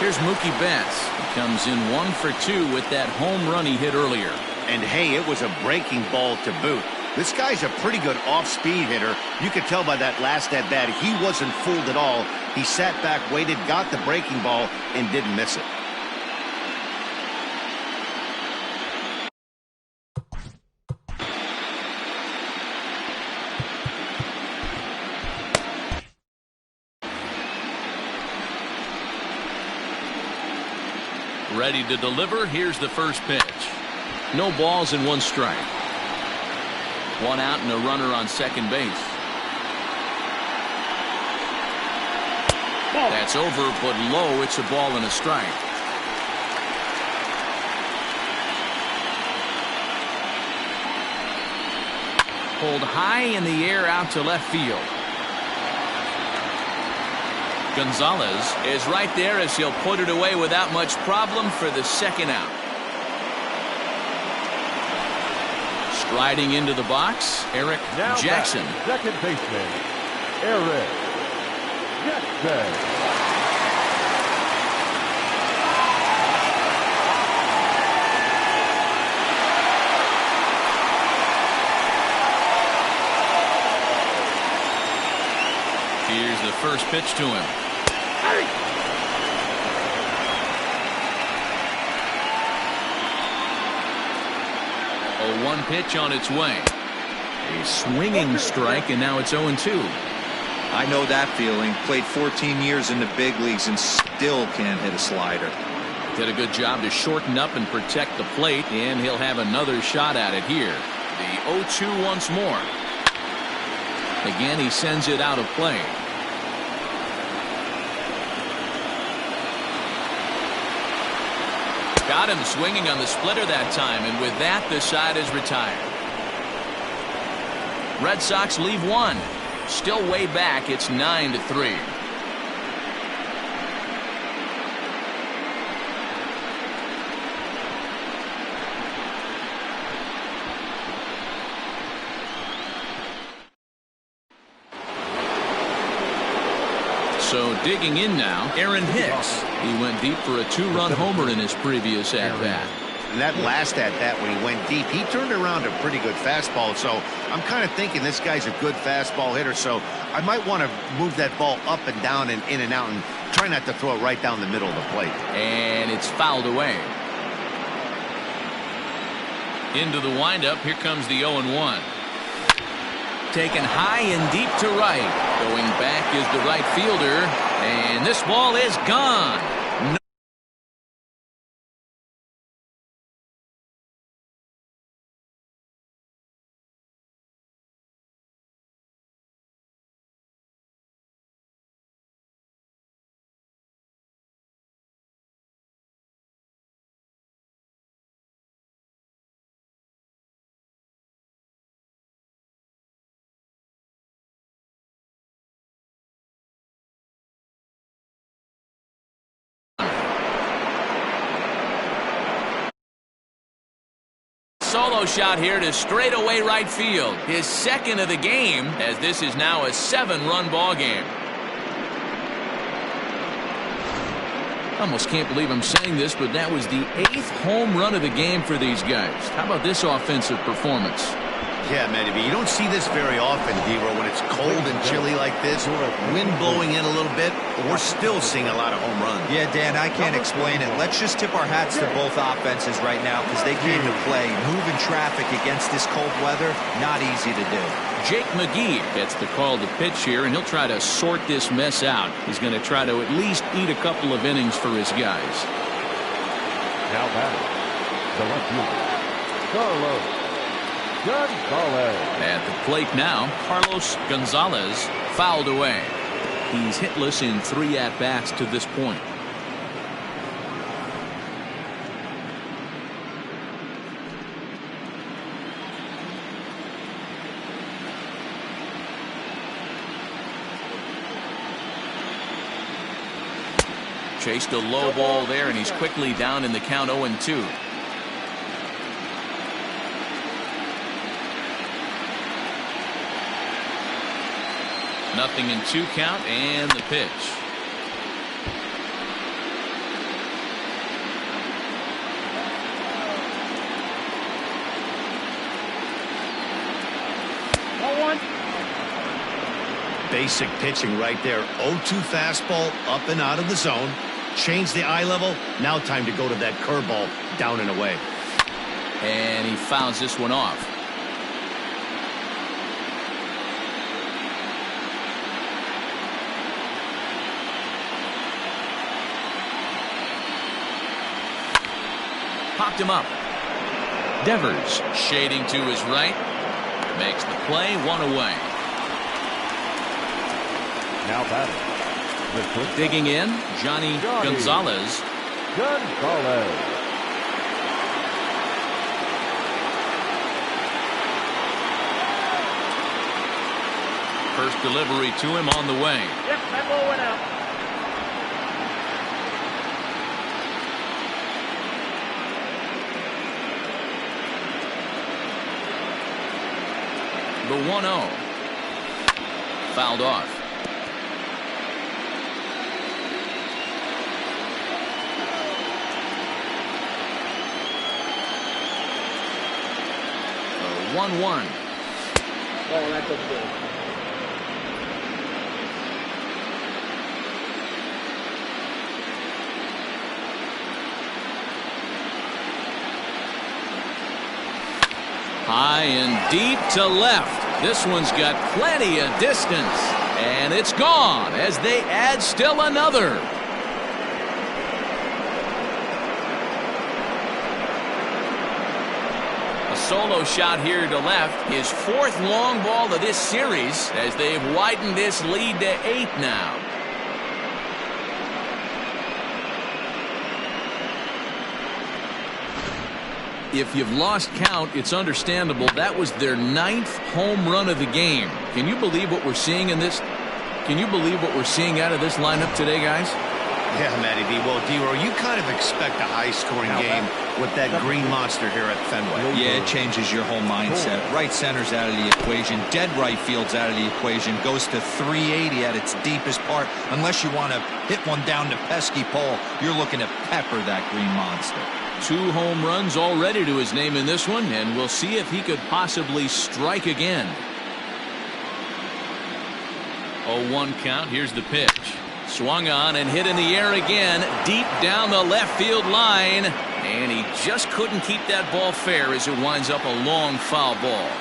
Here's Mookie Betts. He comes in 1 for 2 with that home run he hit earlier. And hey, it was a breaking ball to boot. This guy's a pretty good off-speed hitter. You could tell by that last at-bat he wasn't fooled at all. He sat back, waited, got the breaking ball, and didn't miss it. Ready to deliver. Here's the first pitch. No balls and 1 strike. 1 out and a runner on second base. That's over, but low. It's a ball and a strike. Pulled high in the air out to left field. Gonzalez is right there as he'll put it away without much problem for the second out. Striding into the box, Eric Jackson. Second baseman, Eric Jackson. Here's the first pitch to him. A 1 pitch on its way. A swinging strike, and now it's 0-2. I know that feeling. Played 14 years in the big leagues and still can't hit a slider. Did a good job to shorten up and protect the plate, and he'll have another shot at it here. The 0-2 once more. Again, he sends it out of play. Got him swinging on the splitter that time, and with that, the side is retired. Red Sox leave 1. Still way back. It's 9-3. So digging in now, Aaron Hicks. He went deep for a 2-run homer in his previous at-bat. And that last at-bat when he went deep, he turned around a pretty good fastball. So I'm kind of thinking this guy's a good fastball hitter. So I might want to move that ball up and down and in and out and try not to throw it right down the middle of the plate. And it's fouled away. Into the windup. Here comes the 0-1. Taken high and deep to right. Going back is the right fielder. And this ball is gone. No. Solo shot here to straightaway right field. His second of the game, as this is now a 7-run ball game. Almost can't believe I'm saying this, but that was the 8th home run of the game for these guys. How about this offensive performance? Yeah, man, you don't see this very often, D-Row, when it's cold and chilly like this, wind blowing in a little bit, but we're still seeing a lot of home runs. Yeah, Dan, I can't explain it. Let's just tip our hats to both offenses right now because they came to play. Moving traffic against this cold weather, not easy to do. Jake McGee gets the call to pitch here, and he'll try to sort this mess out. He's going to try to at least eat a couple of innings for his guys. Now batting, the left fielder, Carlos Gonzalez. At the plate now, Carlos Gonzalez fouled away. He's hitless in 3 at-bats to this point. Chased a low ball there, and he's quickly down in the count 0-2. Nothing in 2 count, and the pitch. Basic pitching right there. 0-2 fastball up and out of the zone. Change the eye level. Now time to go to that curveball down and away. And he fouls this one off. Popped him up. Devers shading to his right. Makes the play, 1 away. Now batting. Digging in, Johnny Gonzalez. Gonzalez. First delivery to him on the way. Yep, that ball went out. The 1-0. Fouled off. The 1-1. Oh, that's okay. High and deep to left. This one's got plenty of distance. And it's gone as they add still another. A solo shot here to left. His 4th long ball of this series as they've widened this lead to 8 now. If you've lost count, it's understandable. That was their 9th home run of the game. Can you believe what we're seeing in this? Can you believe what we're seeing out of this lineup today, guys? Yeah, Matty B. Well, D-Row, you kind of expect a high-scoring game with that green monster here at Fenway. Yeah, it changes your whole mindset. Right center's out of the equation. Dead right field's out of the equation. Goes to 380 at its deepest part. Unless you want to hit one down to pesky pole, you're looking to pepper that green monster. 2 home runs already to his name in this one, and we'll see if he could possibly strike again. 0-1 count. Here's the pitch. Swung on and hit in the air again, deep down the left field line, and he just couldn't keep that ball fair as it winds up a long foul ball.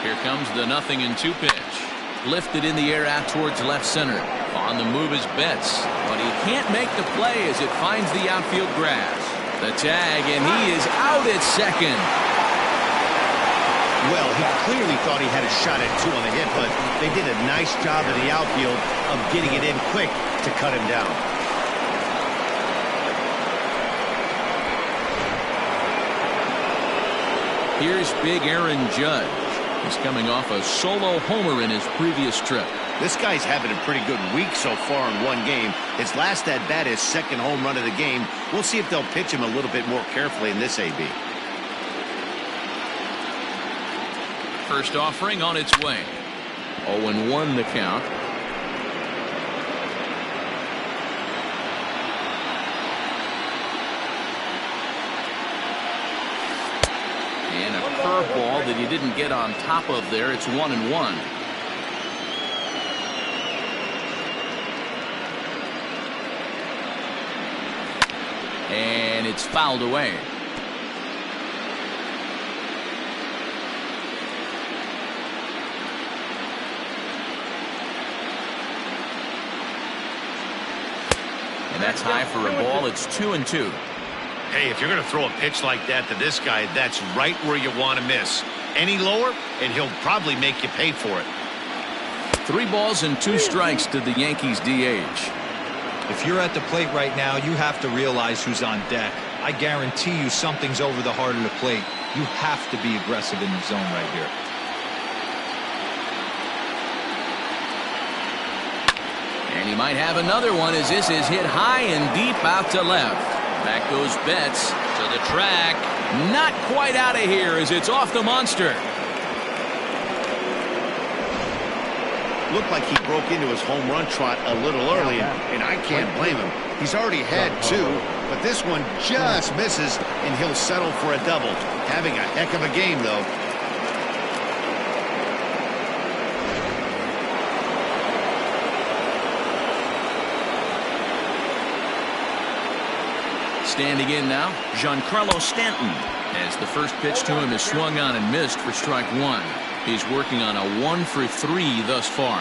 Here comes the 0-2 pitch. Lifted in the air out towards left center. On the move is Betts, but he can't make the play as it finds the outfield grass. The tag, and he is out at second. Well, he clearly thought he had a shot at 2 on the hit, but they did a nice job in the outfield of getting it in quick to cut him down. Here's big Aaron Judge. He's coming off a solo homer in his previous trip. This guy's having a pretty good week so far in one game. His last at bat, his 2nd home run of the game. We'll see if they'll pitch him a little bit more carefully in this AB. First offering on its way. 0-1 the count. And a curveball that he didn't get on top of there. It's 1-1. And it's fouled away. And that's high for a ball. It's 2-2. Hey, if you're going to throw a pitch like that to this guy, that's right where you want to miss. Any lower, and he'll probably make you pay for it. 3 balls and 2 strikes to the Yankees DH. If you're at the plate right now, you have to realize who's on deck. I guarantee you something's over the heart of the plate. You have to be aggressive in the zone right here. And he might have another one as this is hit high and deep out to left. Back goes Betts to the track. Not quite out of here as it's off the monster. Looked like he broke into his home run trot a little early, and I can't blame him. He's already had 2, but this one just misses, and he'll settle for a double. Having a heck of a game, though. Standing in now, Giancarlo Stanton. As the first pitch to him is swung on and missed for strike 1. He's working on a 1 for 3 thus far.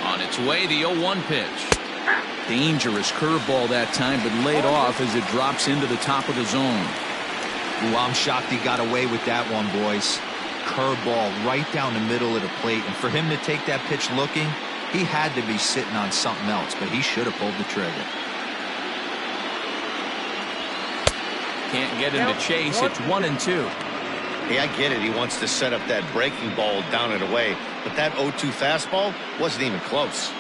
On its way, the 0-1 pitch. Dangerous curveball that time, but laid off as it drops into the top of the zone. Ooh, I'm shocked he got away with that one, boys. Curveball right down the middle of the plate, and for him to take that pitch looking, he had to be sitting on something else, but he should have pulled the trigger. Can't get him to chase. It's 1-2. Hey, I get it. He wants to set up that breaking ball down and away, but that 0-2 fastball wasn't even close.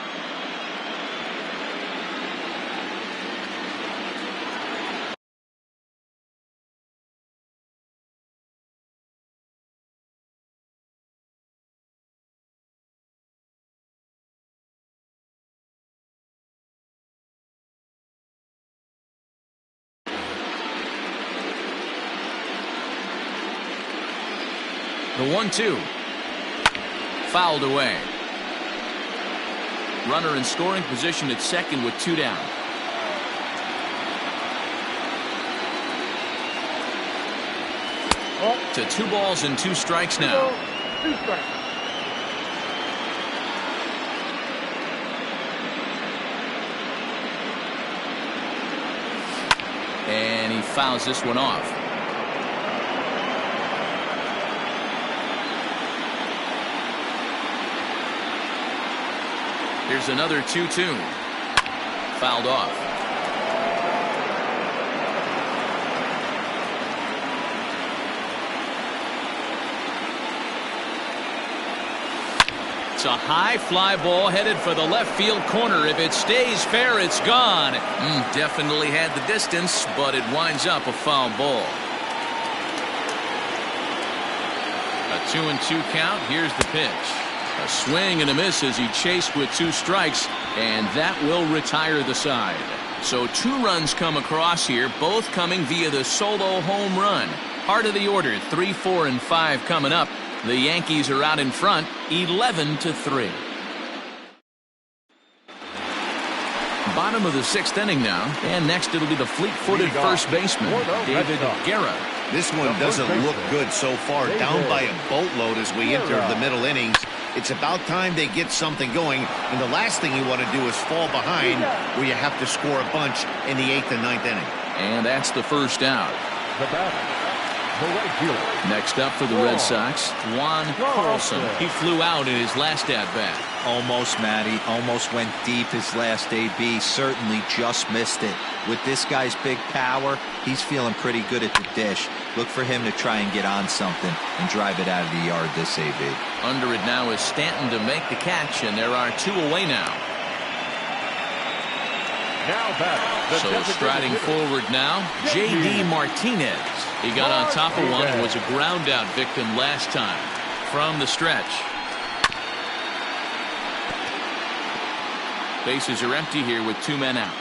The 1-2. Fouled away. Runner in scoring position at second with 2 down. To 2 balls and 2 strikes now. 2 strikes. And he fouls this one off. Here's another 2-2. Fouled off. It's a high fly ball headed for the left field corner. If it stays fair, it's gone. Definitely had the distance, but it winds up a foul ball. A 2-2 count. Here's the pitch. A swing and a miss as he chased with 2 strikes, and that will retire the side. So 2 runs come across here, both coming via the solo home run. Heart of the order, 3, 4, and 5 coming up. The Yankees are out in front, 11-3. Bottom of the 6th inning now, and next it'll be the fleet-footed first baseman, David Guerra. This one doesn't look good so far, down by a boatload as we enter the middle innings. It's about time they get something going, and the last thing you want to do is fall behind where you have to score a bunch in the 8th and 9th inning. And that's the first out. Next up for the Red Sox, Juan Carlson. He flew out in his last at-bat. Almost, Matty. Almost went deep his last AB. Certainly just missed it. With this guy's big power, he's feeling pretty good at the dish. Look for him to try and get on something and drive it out of the yard this AB. Under it now is Stanton to make the catch, and there are 2 away now. So striding forward now, J.D. Martinez. He got on top of one and was a ground out victim last time. From the stretch. Bases are empty here with 2 men out.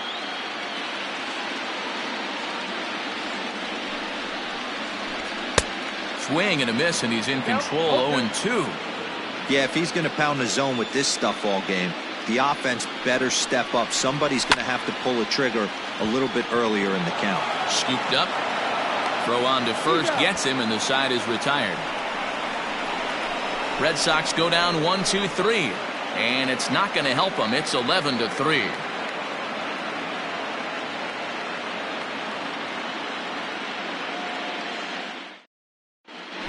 Swing and a miss, and he's in control. 0-2. Yeah, if he's going to pound the zone with this stuff all game, the offense better step up. Somebody's going to have to pull a trigger a little bit earlier in the count. Scooped up. Throw on to first, gets him, and the side is retired. Red Sox go down 1-2-3. And it's not going to help them. It's 11-3.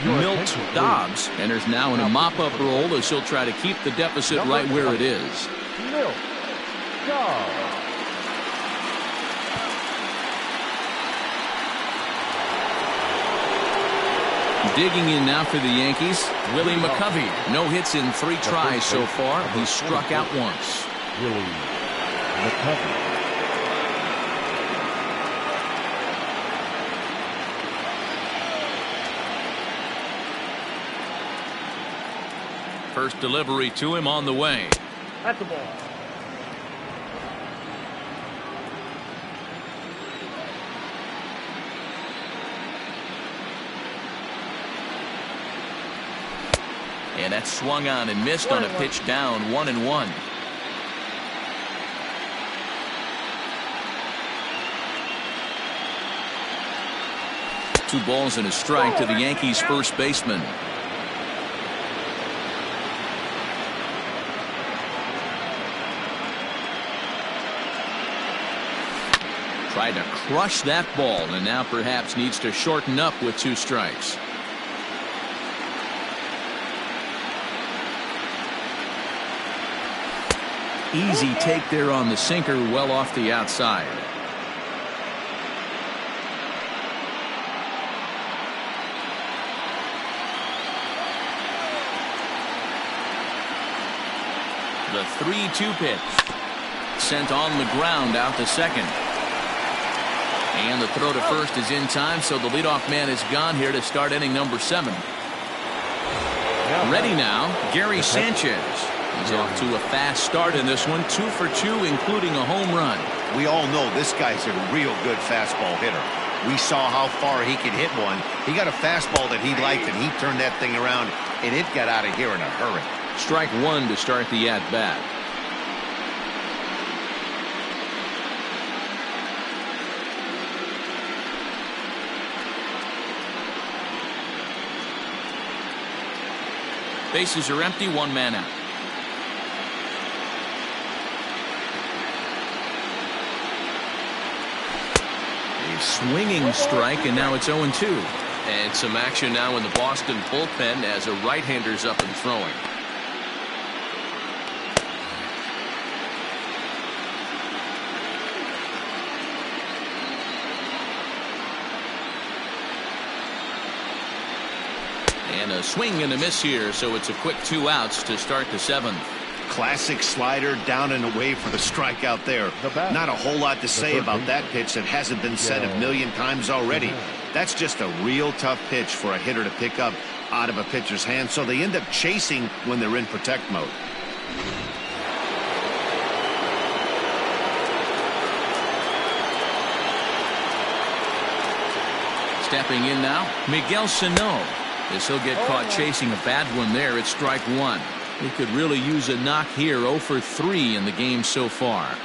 Milt Dobbs enters now in a mop-up role as he'll try to keep the deficit right where it is. Milt Dobbs. Digging in now for the Yankees, Willie McCovey. No hits in 3 tries so far. He's struck out once. Willie McCovey. First delivery to him on the way. That's the ball. And that's swung on and missed on a pitch down 1-1. Two balls and a strike to the Yankees first baseman. Tried to crush that ball and now perhaps needs to shorten up with 2 strikes. Easy take there on the sinker, well off the outside. The 3-2 pitch. Sent on the ground out to second. And the throw to first is in time, so the leadoff man is gone here to start inning number 7. Ready now, Gary Sanchez. He's off to a fast start in this one, 2 for 2, including a home run. We all know this guy's a real good fastball hitter. We saw how far he could hit one. He got a fastball that he liked, and he turned that thing around, and it got out of here in a hurry. Strike 1 to start the at-bat. Bases are empty, 1 man out. A swinging strike, and now it's 0-2. And some action now in the Boston bullpen as a right-hander's up and throwing. And a swing and a miss here, so it's a quick 2 outs to start the 7th. Classic slider down and away for the strikeout there. Not a whole lot to say about that pitch that hasn't been said a million times already. That's just a real tough pitch for a hitter to pick up out of a pitcher's hand, so they end up chasing when they're in protect mode. Stepping in now, Miguel Sano. As he'll get caught chasing a bad one there, it's strike 1. He could really use a knock here. 0 for 3 in the game so far.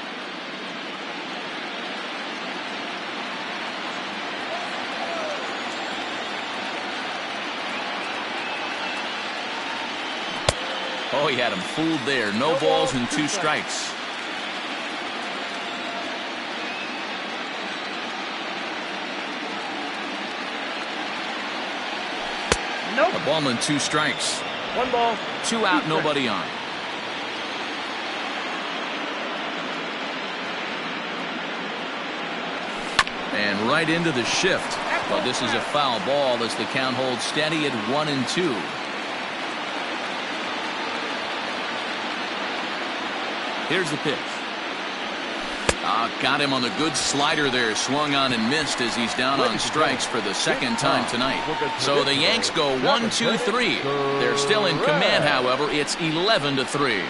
Oh, he had him fooled there. No balls and 2 strikes. Nope. A ball and 2 strikes. 1 ball. 2 out, nobody on. And right into the shift. But this is a foul ball as the count holds steady at 1-2. Here's the pitch. Got him on the good slider there. Swung on and missed as he's down on strikes for the 2nd time tonight. So the Yanks go 1-2-3. They're still in command, however. It's 11-3.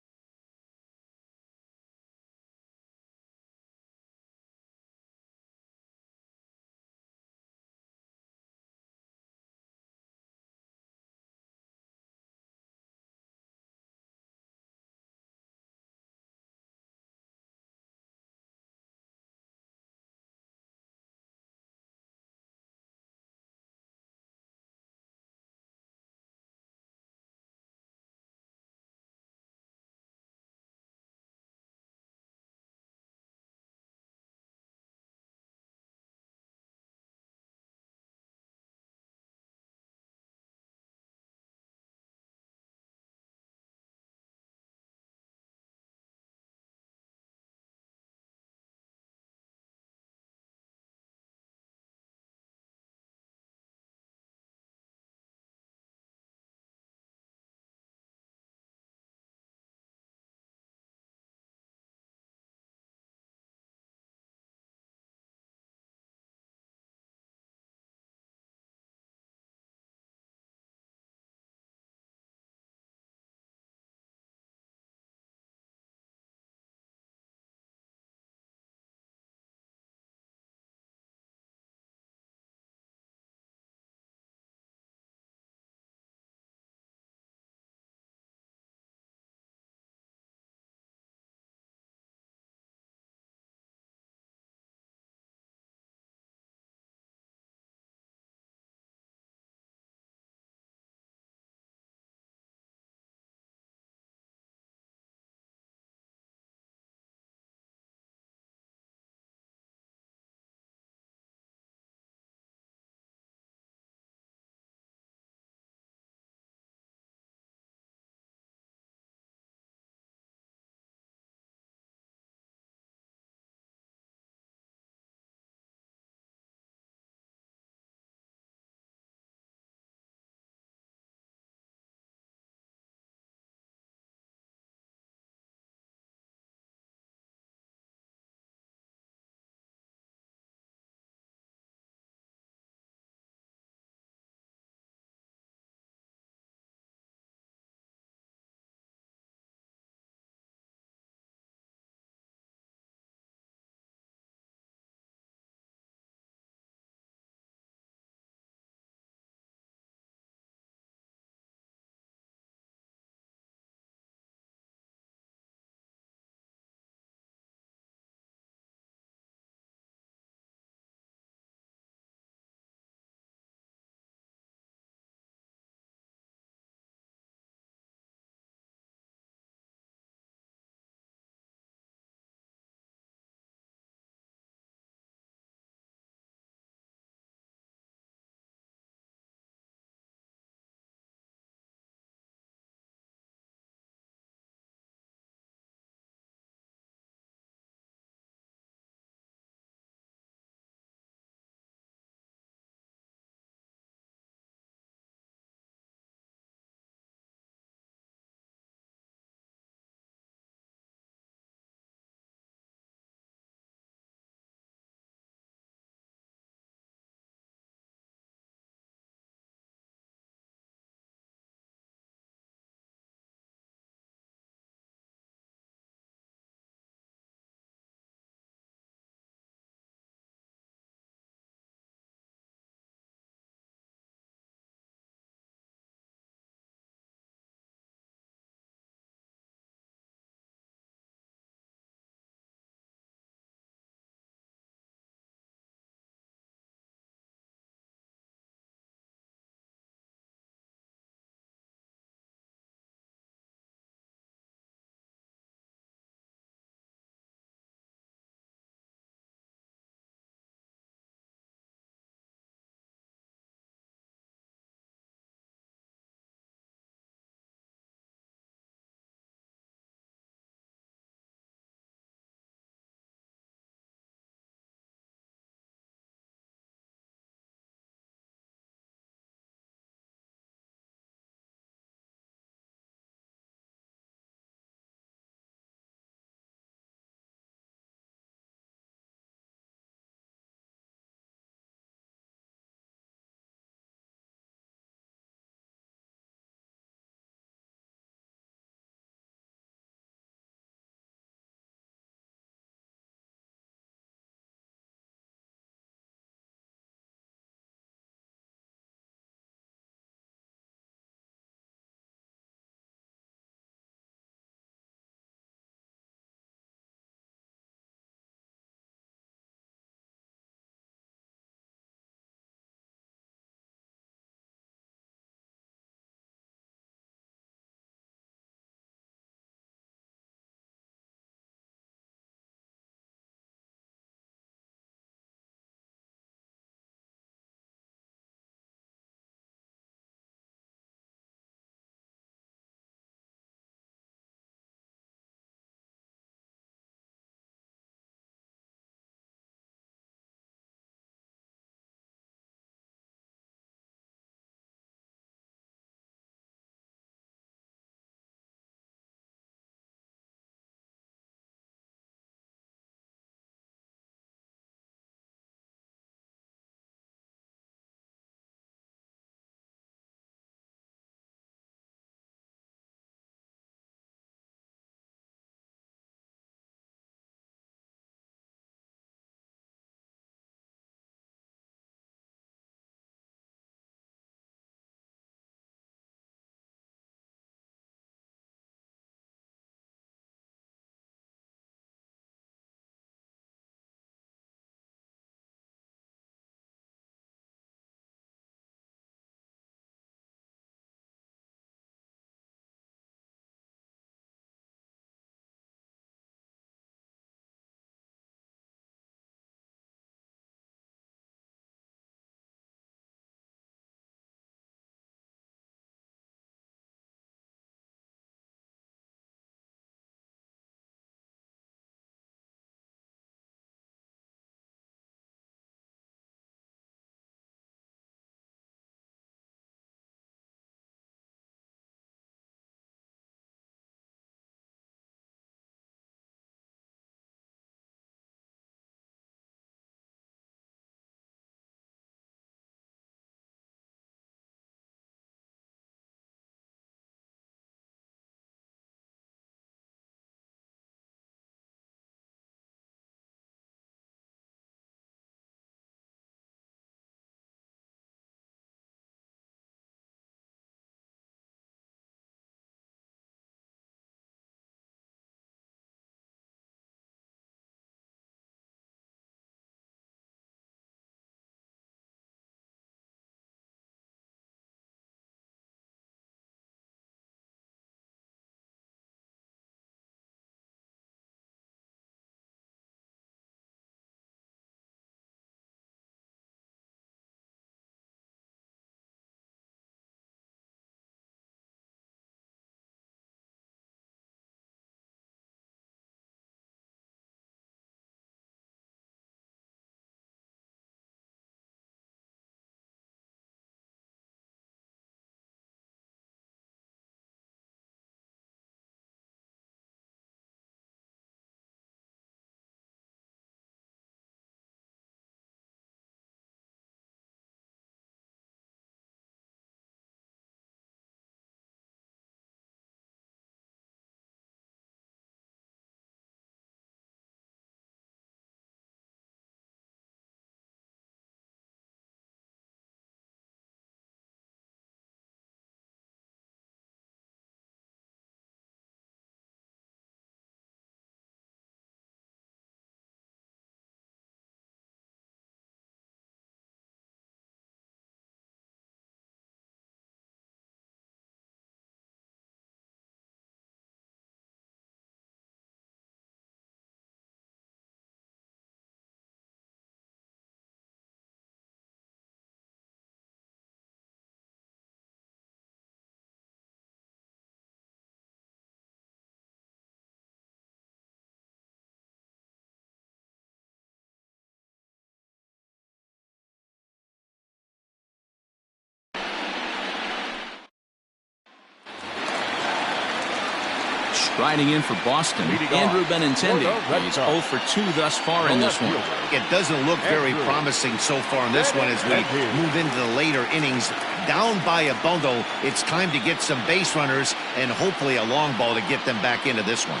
Riding in for Boston, Andrew Benintendi. He's 0 for 2 thus far in this one. It doesn't look very promising so far in this one as we move into the later innings. Down by a bundle, it's time to get some base runners and hopefully a long ball to get them back into this one.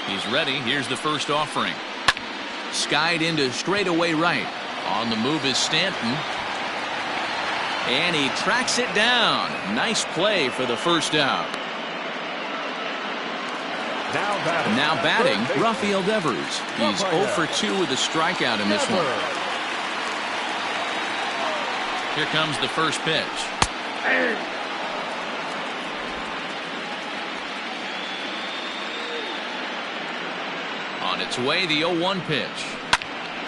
He's ready. Here's the first offering. Skied into straightaway right. On the move is Stanton. And he tracks it down. Nice play for the first out. Now batting, Rafael Devers. He's 0 for 2 with a strikeout in this one. Here comes the first pitch. On its way, the 0-1 pitch.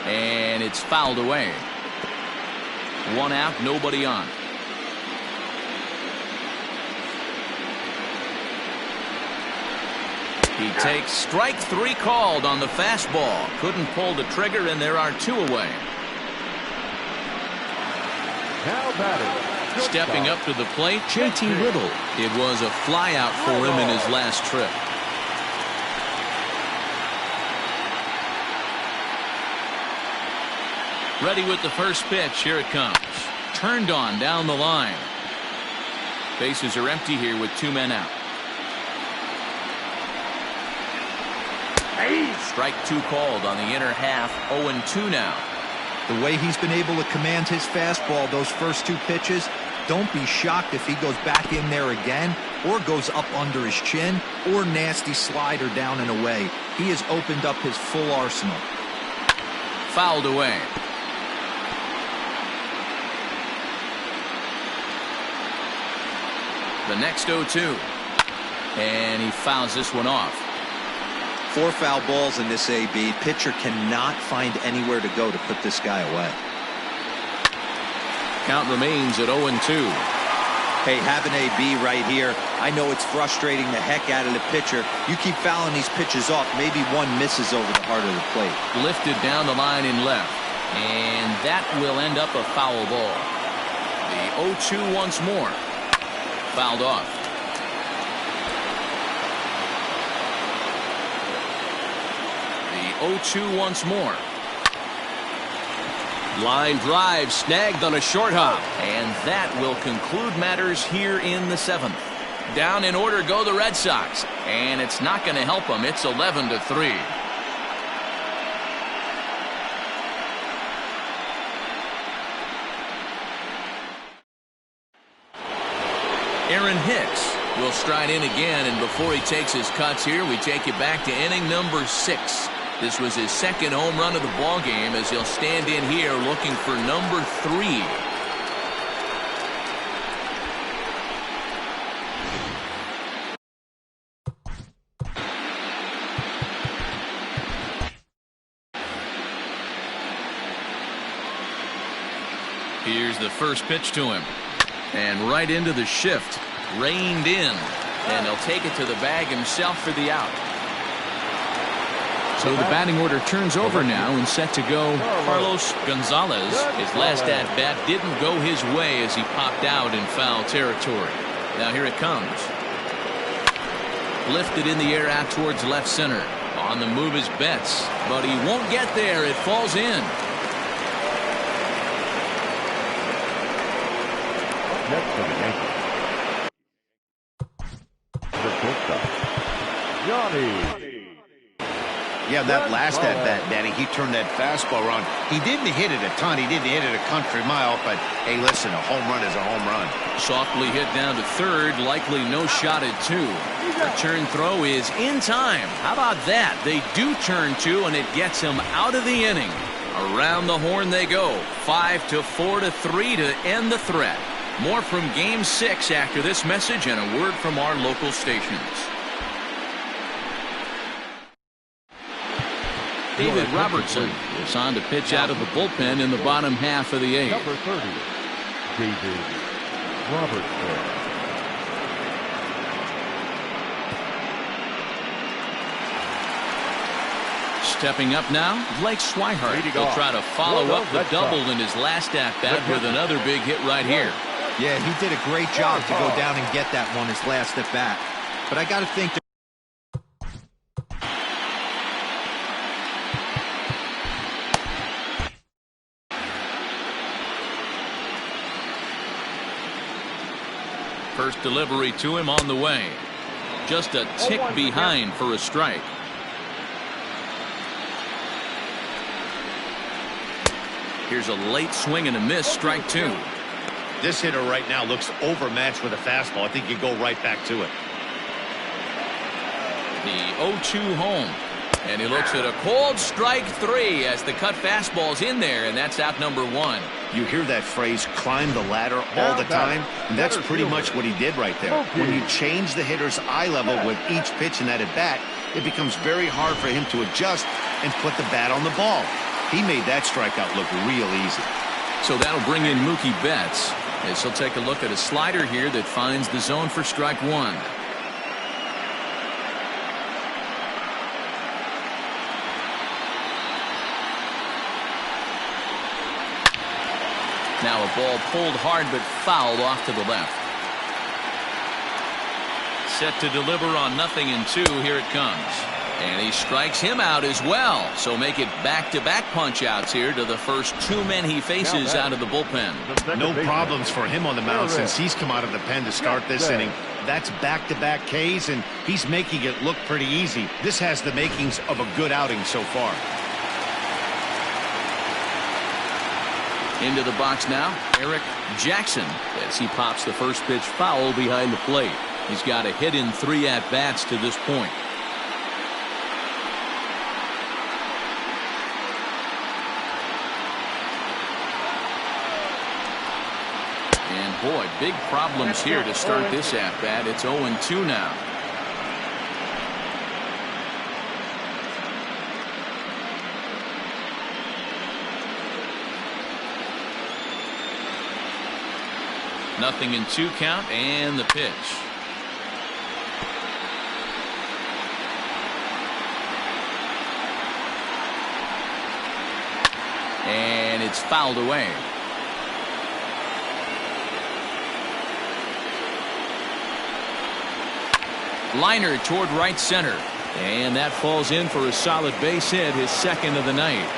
And it's fouled away. 1 out, nobody on. He takes strike 3 called on the fastball. Couldn't pull the trigger, and there are 2 away. Now batting. Stepping up to the plate, JT Riddle. It was a flyout for him in his last trip. Ready with the first pitch. Here it comes. Turned on down the line. Bases are empty here with 2 men out. Strike 2 called on the inner half. 0-2 now. The way he's been able to command his fastball those first 2 pitches, don't be shocked if he goes back in there again or goes up under his chin or nasty slider down and away. He has opened up his full arsenal. Fouled away. The next 0-2. And he fouls this one off. 4 foul balls in this AB. Pitcher cannot find anywhere to go to put this guy away. Count remains at 0-2. Hey, have an AB right here. I know it's frustrating the heck out of the pitcher. You keep fouling these pitches off. Maybe one misses over the heart of the plate. Lifted down the line in left. And that will end up a foul ball. The 0-2 once more. Fouled off. The 0-2 once more. Line drive snagged on a short hop. And that will conclude matters here in the 7th. Down in order go the Red Sox. And it's not going to help them. It's 11-3. Aaron Hicks will stride in again, and before he takes his cuts here, we take you back to inning number 6. This was his 2nd home run of the ball game as he'll stand in here looking for number 3. Here's the first pitch to him. And right into the shift. Reined in. And he'll take it to the bag himself for the out. So the batting order turns over now and set to go Carlos Gonzalez. His last at-bat didn't go his way as he popped out in foul territory. Now here it comes. Lifted in the air out towards left center. On the move is Betts. But he won't get there. It falls in. Next for the Yankees. The shortstop, Johnny. Yeah, that last at-bat, Danny, he turned that fastball around. He didn't hit it a ton. He didn't hit it a country mile. But, hey, listen, a home run is a home run. Softly hit down to third. Likely no shot at 2. Return throw is in time. How about that? They do turn 2, and it gets him out of the inning. Around the horn they go. 5-4-3 to end the threat. More from Game 6 after this message and a word from our local stations. David Robertson is on to pitch out of the bullpen in the bottom half of the 8th. Number 30, David Robertson. Stepping up now, Blake Swihart. He'll try to follow up the double in his last at-bat with another big hit right here. Yeah, he did a great job to go down and get that one his last at-bat. But I got to think delivery to him on the way. Just a tick behind for a strike. Here's a late swing and a miss, strike 2. This hitter right now looks overmatched with a fastball. I think you go right back to it. The 0-2 home. And he looks at a cold strike 3 as the cut fastball's in there, and that's out number 1. You hear that phrase, climb the ladder, all the time, and that's pretty much what he did right there. When you change the hitter's eye level with each pitch in that at-bat, it becomes very hard for him to adjust and put the bat on the ball. He made that strikeout look real easy. So that'll bring in Mookie Betts as he'll take a look at a slider here that finds the zone for strike 1. Now a ball pulled hard but fouled off to the left. Set to deliver on 0-2. Here it comes. And he strikes him out as well. So make it back-to-back punch-outs here to the first 2 men he faces out of the bullpen. No problems for him on the mound since he's come out of the pen to start this inning. That's back-to-back Ks, and he's making it look pretty easy. This has the makings of a good outing so far. Into the box now, Eric Jackson, as he pops the first pitch foul behind the plate. He's got a hit in 3 at-bats to this point. And boy, big problems here to start this at-bat. It's 0-2 now. Nothing in 2 count, and the pitch. And it's fouled away. Liner toward right center. And that falls in for a solid base hit, his second of the night.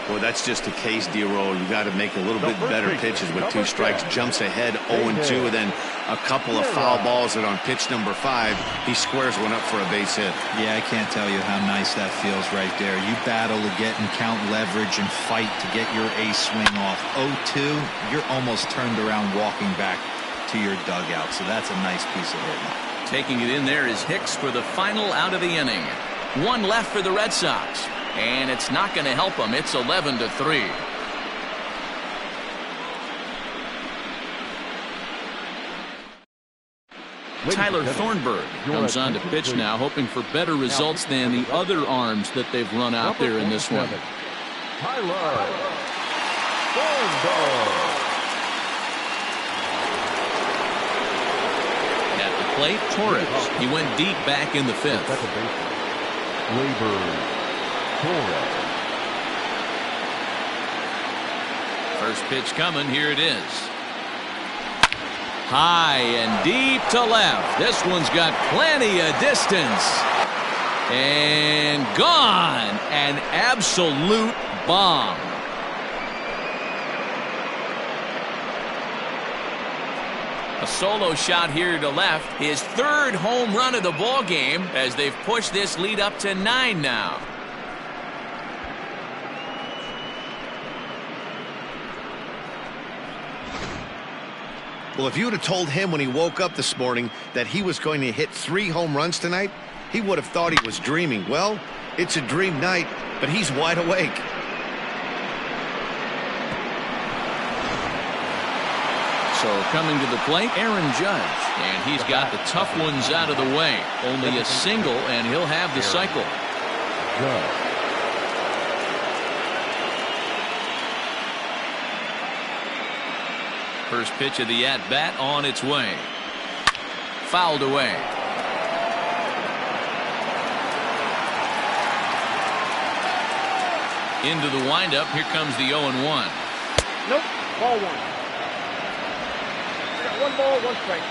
Well, that's just a case, D-roll. You got to make a little bit better pitches with 2 strikes. Jumps ahead 0-2, and then a couple of foul balls that on pitch number 5, he squares one up for a base hit. Yeah, I can't tell you how nice that feels right there. You battle to get and count leverage and fight to get your ace swing off. 0-2, you're almost turned around walking back to your dugout, so that's a nice piece of hitting. Taking it in there is Hicks for the final out of the inning. 1 left for the Red Sox. And it's not going to help them. It's 11-3. Tyler Thornburg comes on to pitch now, hoping for better results than the other arms that they've run out there in this one. Tyler Thornburg. At the plate, Torres. He went deep back in the 5th. First pitch coming. Here it is. High and deep to left. This one's got plenty of distance. And gone. An absolute bomb. A solo shot here to left. His 3rd home run of the ball game as they've pushed this lead up to 9 now. Well, if you would have told him when he woke up this morning that he was going to hit 3 home runs tonight, he would have thought he was dreaming. Well, it's a dream night, but he's wide awake. So coming to the plate, Aaron Judge. And he's got the tough ones out of the way. Only a single, and he'll have the cycle. First pitch of the at-bat on its way. Fouled away. Into the windup. Here comes the 0-1. Nope. Ball 1. We got 1 ball, 1 strike.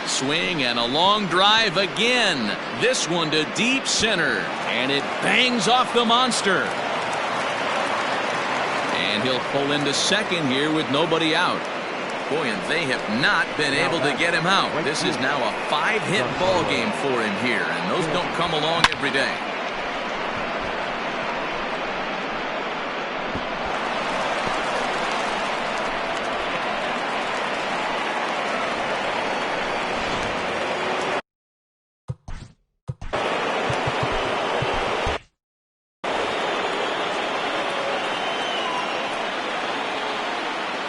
Swing and a long drive again. This one to deep center. And it bangs off the monster. And he'll pull into second here with nobody out. Boy, and they have not been able to get him out. This is now a 5-hit ball game for him here, and those don't come along every day.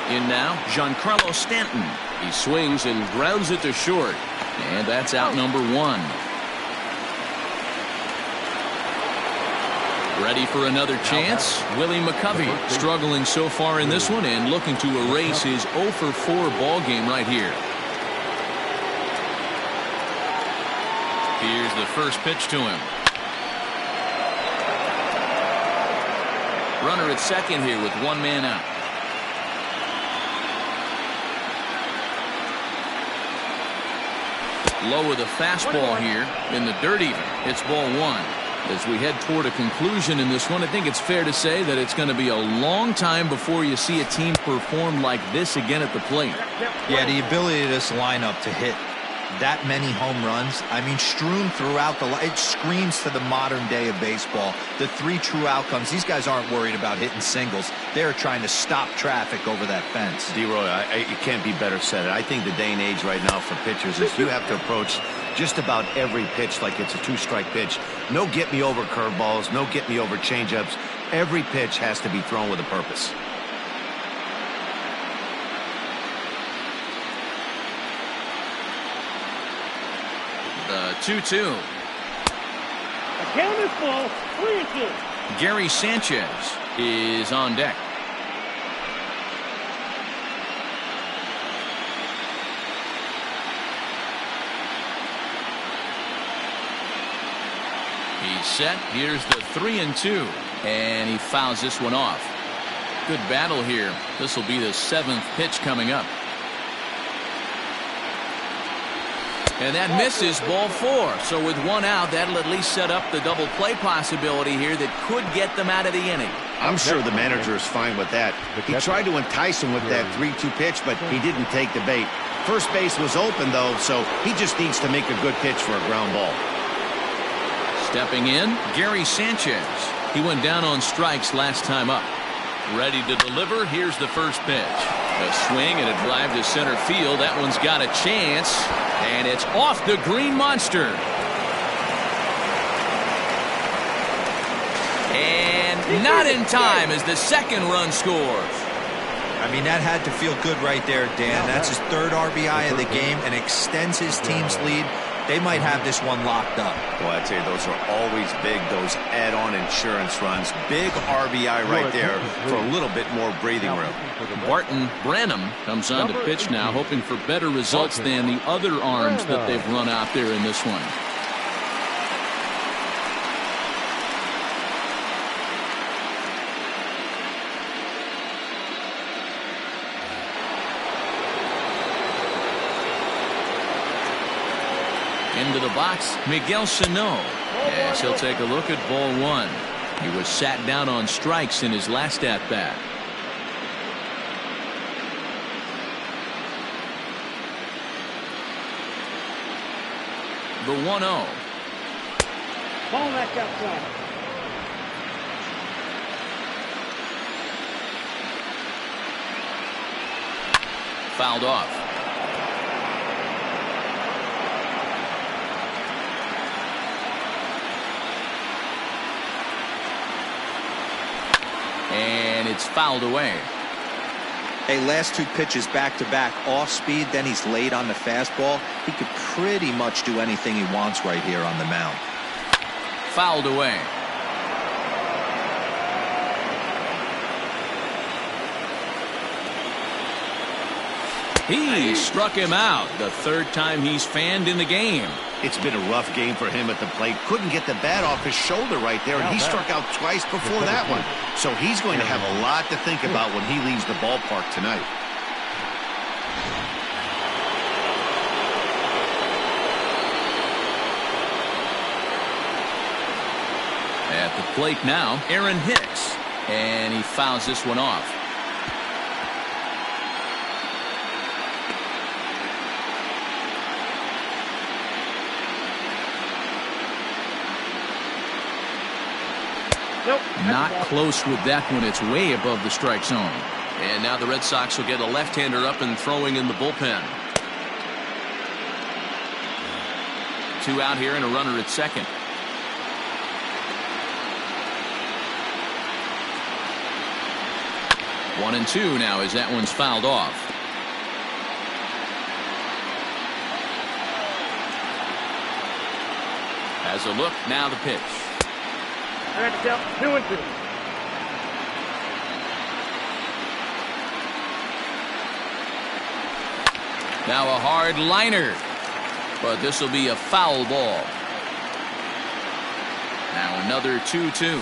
In now, Giancarlo Stanton. He swings and grounds it to short. And that's out number 1. Ready for another chance? Willie McCovey struggling so far in this one and looking to erase his 0 for 4 ball game right here. Here's the first pitch to him. Runner at second here with 1 man out. Low with the fastball here in the dirt even. It's ball 1. As we head toward a conclusion in this one, I think it's fair to say that it's going to be a long time before you see a team perform like this again at the plate. Yeah, the ability of this lineup to hit that many home runs, I mean, strewn throughout it screams to the modern day of baseball. The 3 true outcomes. These guys aren't worried about hitting singles. They're trying to stop traffic over that fence. D-Roy, it can't be better said. I think the day and age right now for pitchers is you have to approach just about every pitch like it's a 2-strike pitch. No get-me-over curveballs, no get-me-over changeups. Every pitch has to be thrown with a purpose. The 2-2. The count is full. 3-2. Gary Sanchez is on deck. He's set. Here's the 3-2. And he fouls this one off. Good battle here. This will be the 7th pitch coming up. And that misses, ball 4. So with 1 out, that'll at least set up the double play possibility here that could get them out of the inning. I'm sure the manager is fine with that. He tried to entice him with that 3-2 pitch, but he didn't take the bait. First base was open, though, so he just needs to make a good pitch for a ground ball. Stepping in, Gary Sanchez. He went down on strikes last time up. Ready to deliver. Here's the first pitch. A swing and a drive to center field. That one's got a chance. And it's off the green monster. And not in time as the second run scores. I mean, that had to feel good right there, Dan. That's his 3rd RBI of the game and extends his team's lead. They might have this one locked up. Well, I'd say those are always big, those add-on insurance runs. Big RBI right there for a little bit more breathing room. Barton Branham comes on to pitch now, hoping for better results than the other arms that they've run out there in this one. Into the box, Miguel Sano, as he'll take a look at ball 1. He was sat down on strikes in his last at-bat. The 1-0. Ball back outside. Fouled off. And it's fouled away. Hey, last 2 pitches back-to-back off speed, then he's late on the fastball. He could pretty much do anything he wants right here on the mound. Fouled away. He struck him out, the 3rd time he's fanned in the game. It's been a rough game for him at the plate. Couldn't get the bat off his shoulder right there, and he struck out twice before that one. So he's going to have a lot to think about when he leaves the ballpark tonight. At the plate now, Aaron Hicks. And he fouls this one off. Nope. Not close with that one. It's way above the strike zone. And now the Red Sox will get a left-hander up and throwing in the bullpen. 2 out here and a runner at second. One and two now as that one's fouled off. Has a look, now the pitch. Next up, 2-2. Now a hard liner, but this will be a foul ball. Now another 2-2.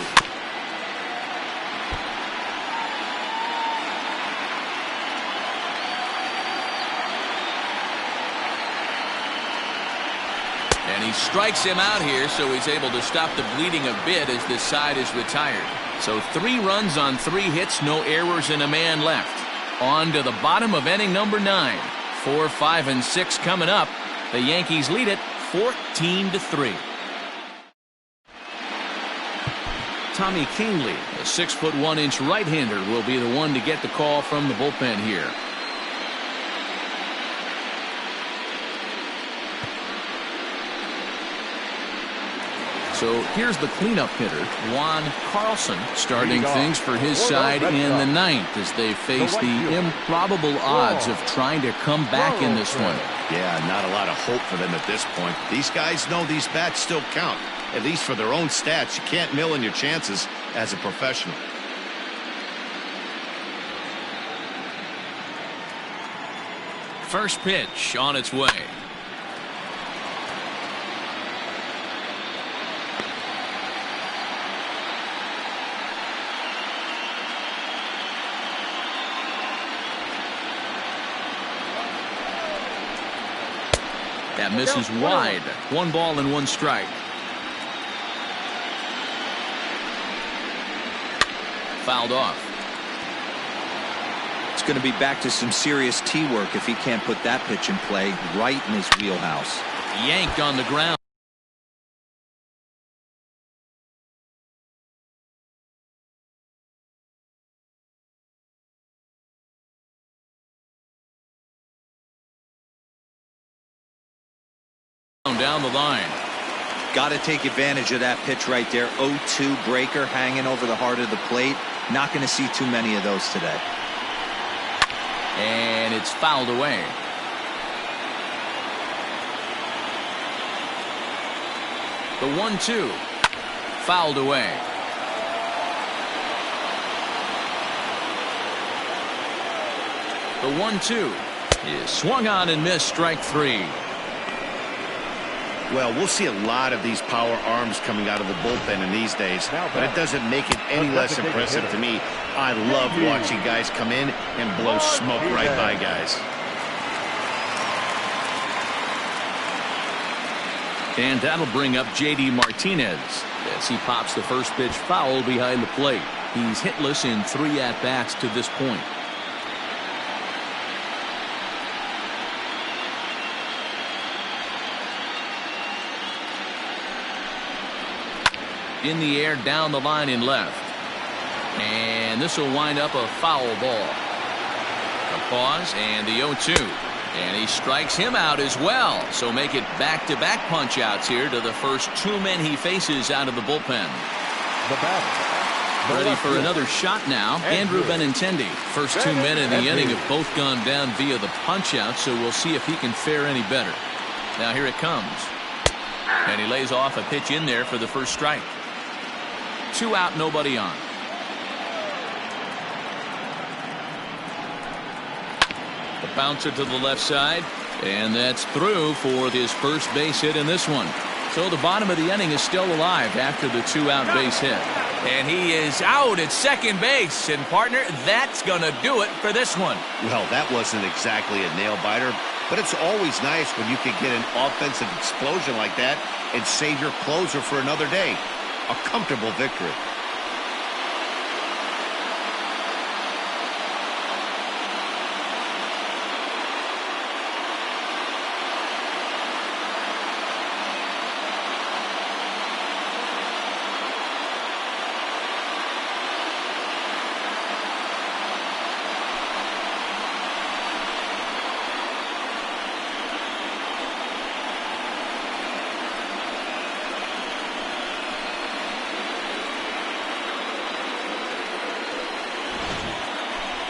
And he strikes him out here, so he's able to stop the bleeding a bit as this side is retired. So 3 runs on 3 hits, no errors, and a man left. On to the bottom of inning number 9. 4, 5, and 6 coming up. The Yankees lead it 14-3. Tommy Kingley, a 6'1" right-hander, will be the one to get the call from the bullpen here. So here's the cleanup hitter, Juan Carlson, starting things for his side in the 9th as they face the improbable odds of trying to come back in this one. Yeah, not a lot of hope for them at this point. These guys know these bats still count, at least for their own stats. You can't mill in your chances as a professional. First pitch on its way. That misses wide. 1 ball and 1 strike. Fouled off. It's going to be back to some serious tee work if he can't put that pitch in play right in his wheelhouse. Yanked on the ground. Down the line. Got to take advantage of that pitch right there. 0-2 breaker hanging over the heart of the plate. Not going to see too many of those today. And it's fouled away. The 1-2 fouled away. The 1-2 is swung on and missed, strike 3. Well, we'll see a lot of these power arms coming out of the bullpen in these days, but it doesn't make it any less impressive to me. I love watching guys come in and blow smoke right by guys. And that'll bring up J.D. Martinez as he pops the first pitch foul behind the plate. He's hitless in 3 at-bats to this point. In the air, down the line in left. And this will wind up a foul ball. A pause and the 0-2. And he strikes him out as well. So make it back-to-back punch-outs here to the first 2 men he faces out of the bullpen. The batter. Ready for another shot now, Andrew Benintendi. First 2 men in the inning have both gone down via the punch-out, so we'll see if he can fare any better. Now here it comes. And he lays off a pitch in there for the first strike. 2 out, nobody on. The bouncer to the left side, and that's through for his first base hit in this one. So the bottom of the inning is still alive after the 2-out base hit. And he is out at second base. And partner, that's going to do it for this one. Well, that wasn't exactly a nail-biter, but it's always nice when you can get an offensive explosion like that and save your closer for another day. A comfortable victory.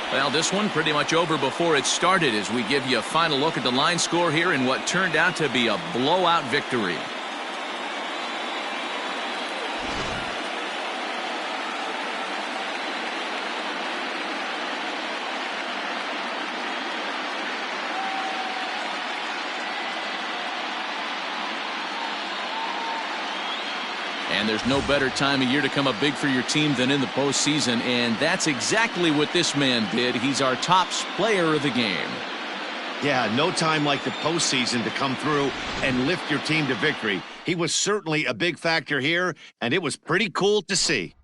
Well, this one pretty much over before it started as we give you a final look at the line score here in what turned out to be a blowout victory. And there's no better time of year to come up big for your team than in the postseason, and that's exactly what this man did. He's our top player of the game. Yeah, no time like the postseason to come through and lift your team to victory. He was certainly a big factor here, and it was pretty cool to see.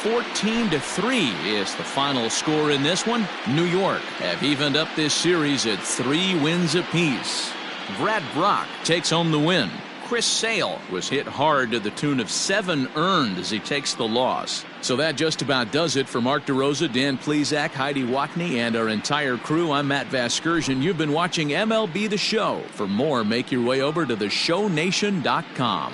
(14-3) is the final score in this one. New York have evened up this series at 3 wins apiece. Brad Brock takes home the win. Chris Sale was hit hard to the tune of 7 earned as he takes the loss. So that just about does it for Mark DeRosa, Dan Plesac, Heidi Wackney, and our entire crew. I'm Matt Vasgersian. You've been watching MLB The Show. For more, make your way over to theshownation.com.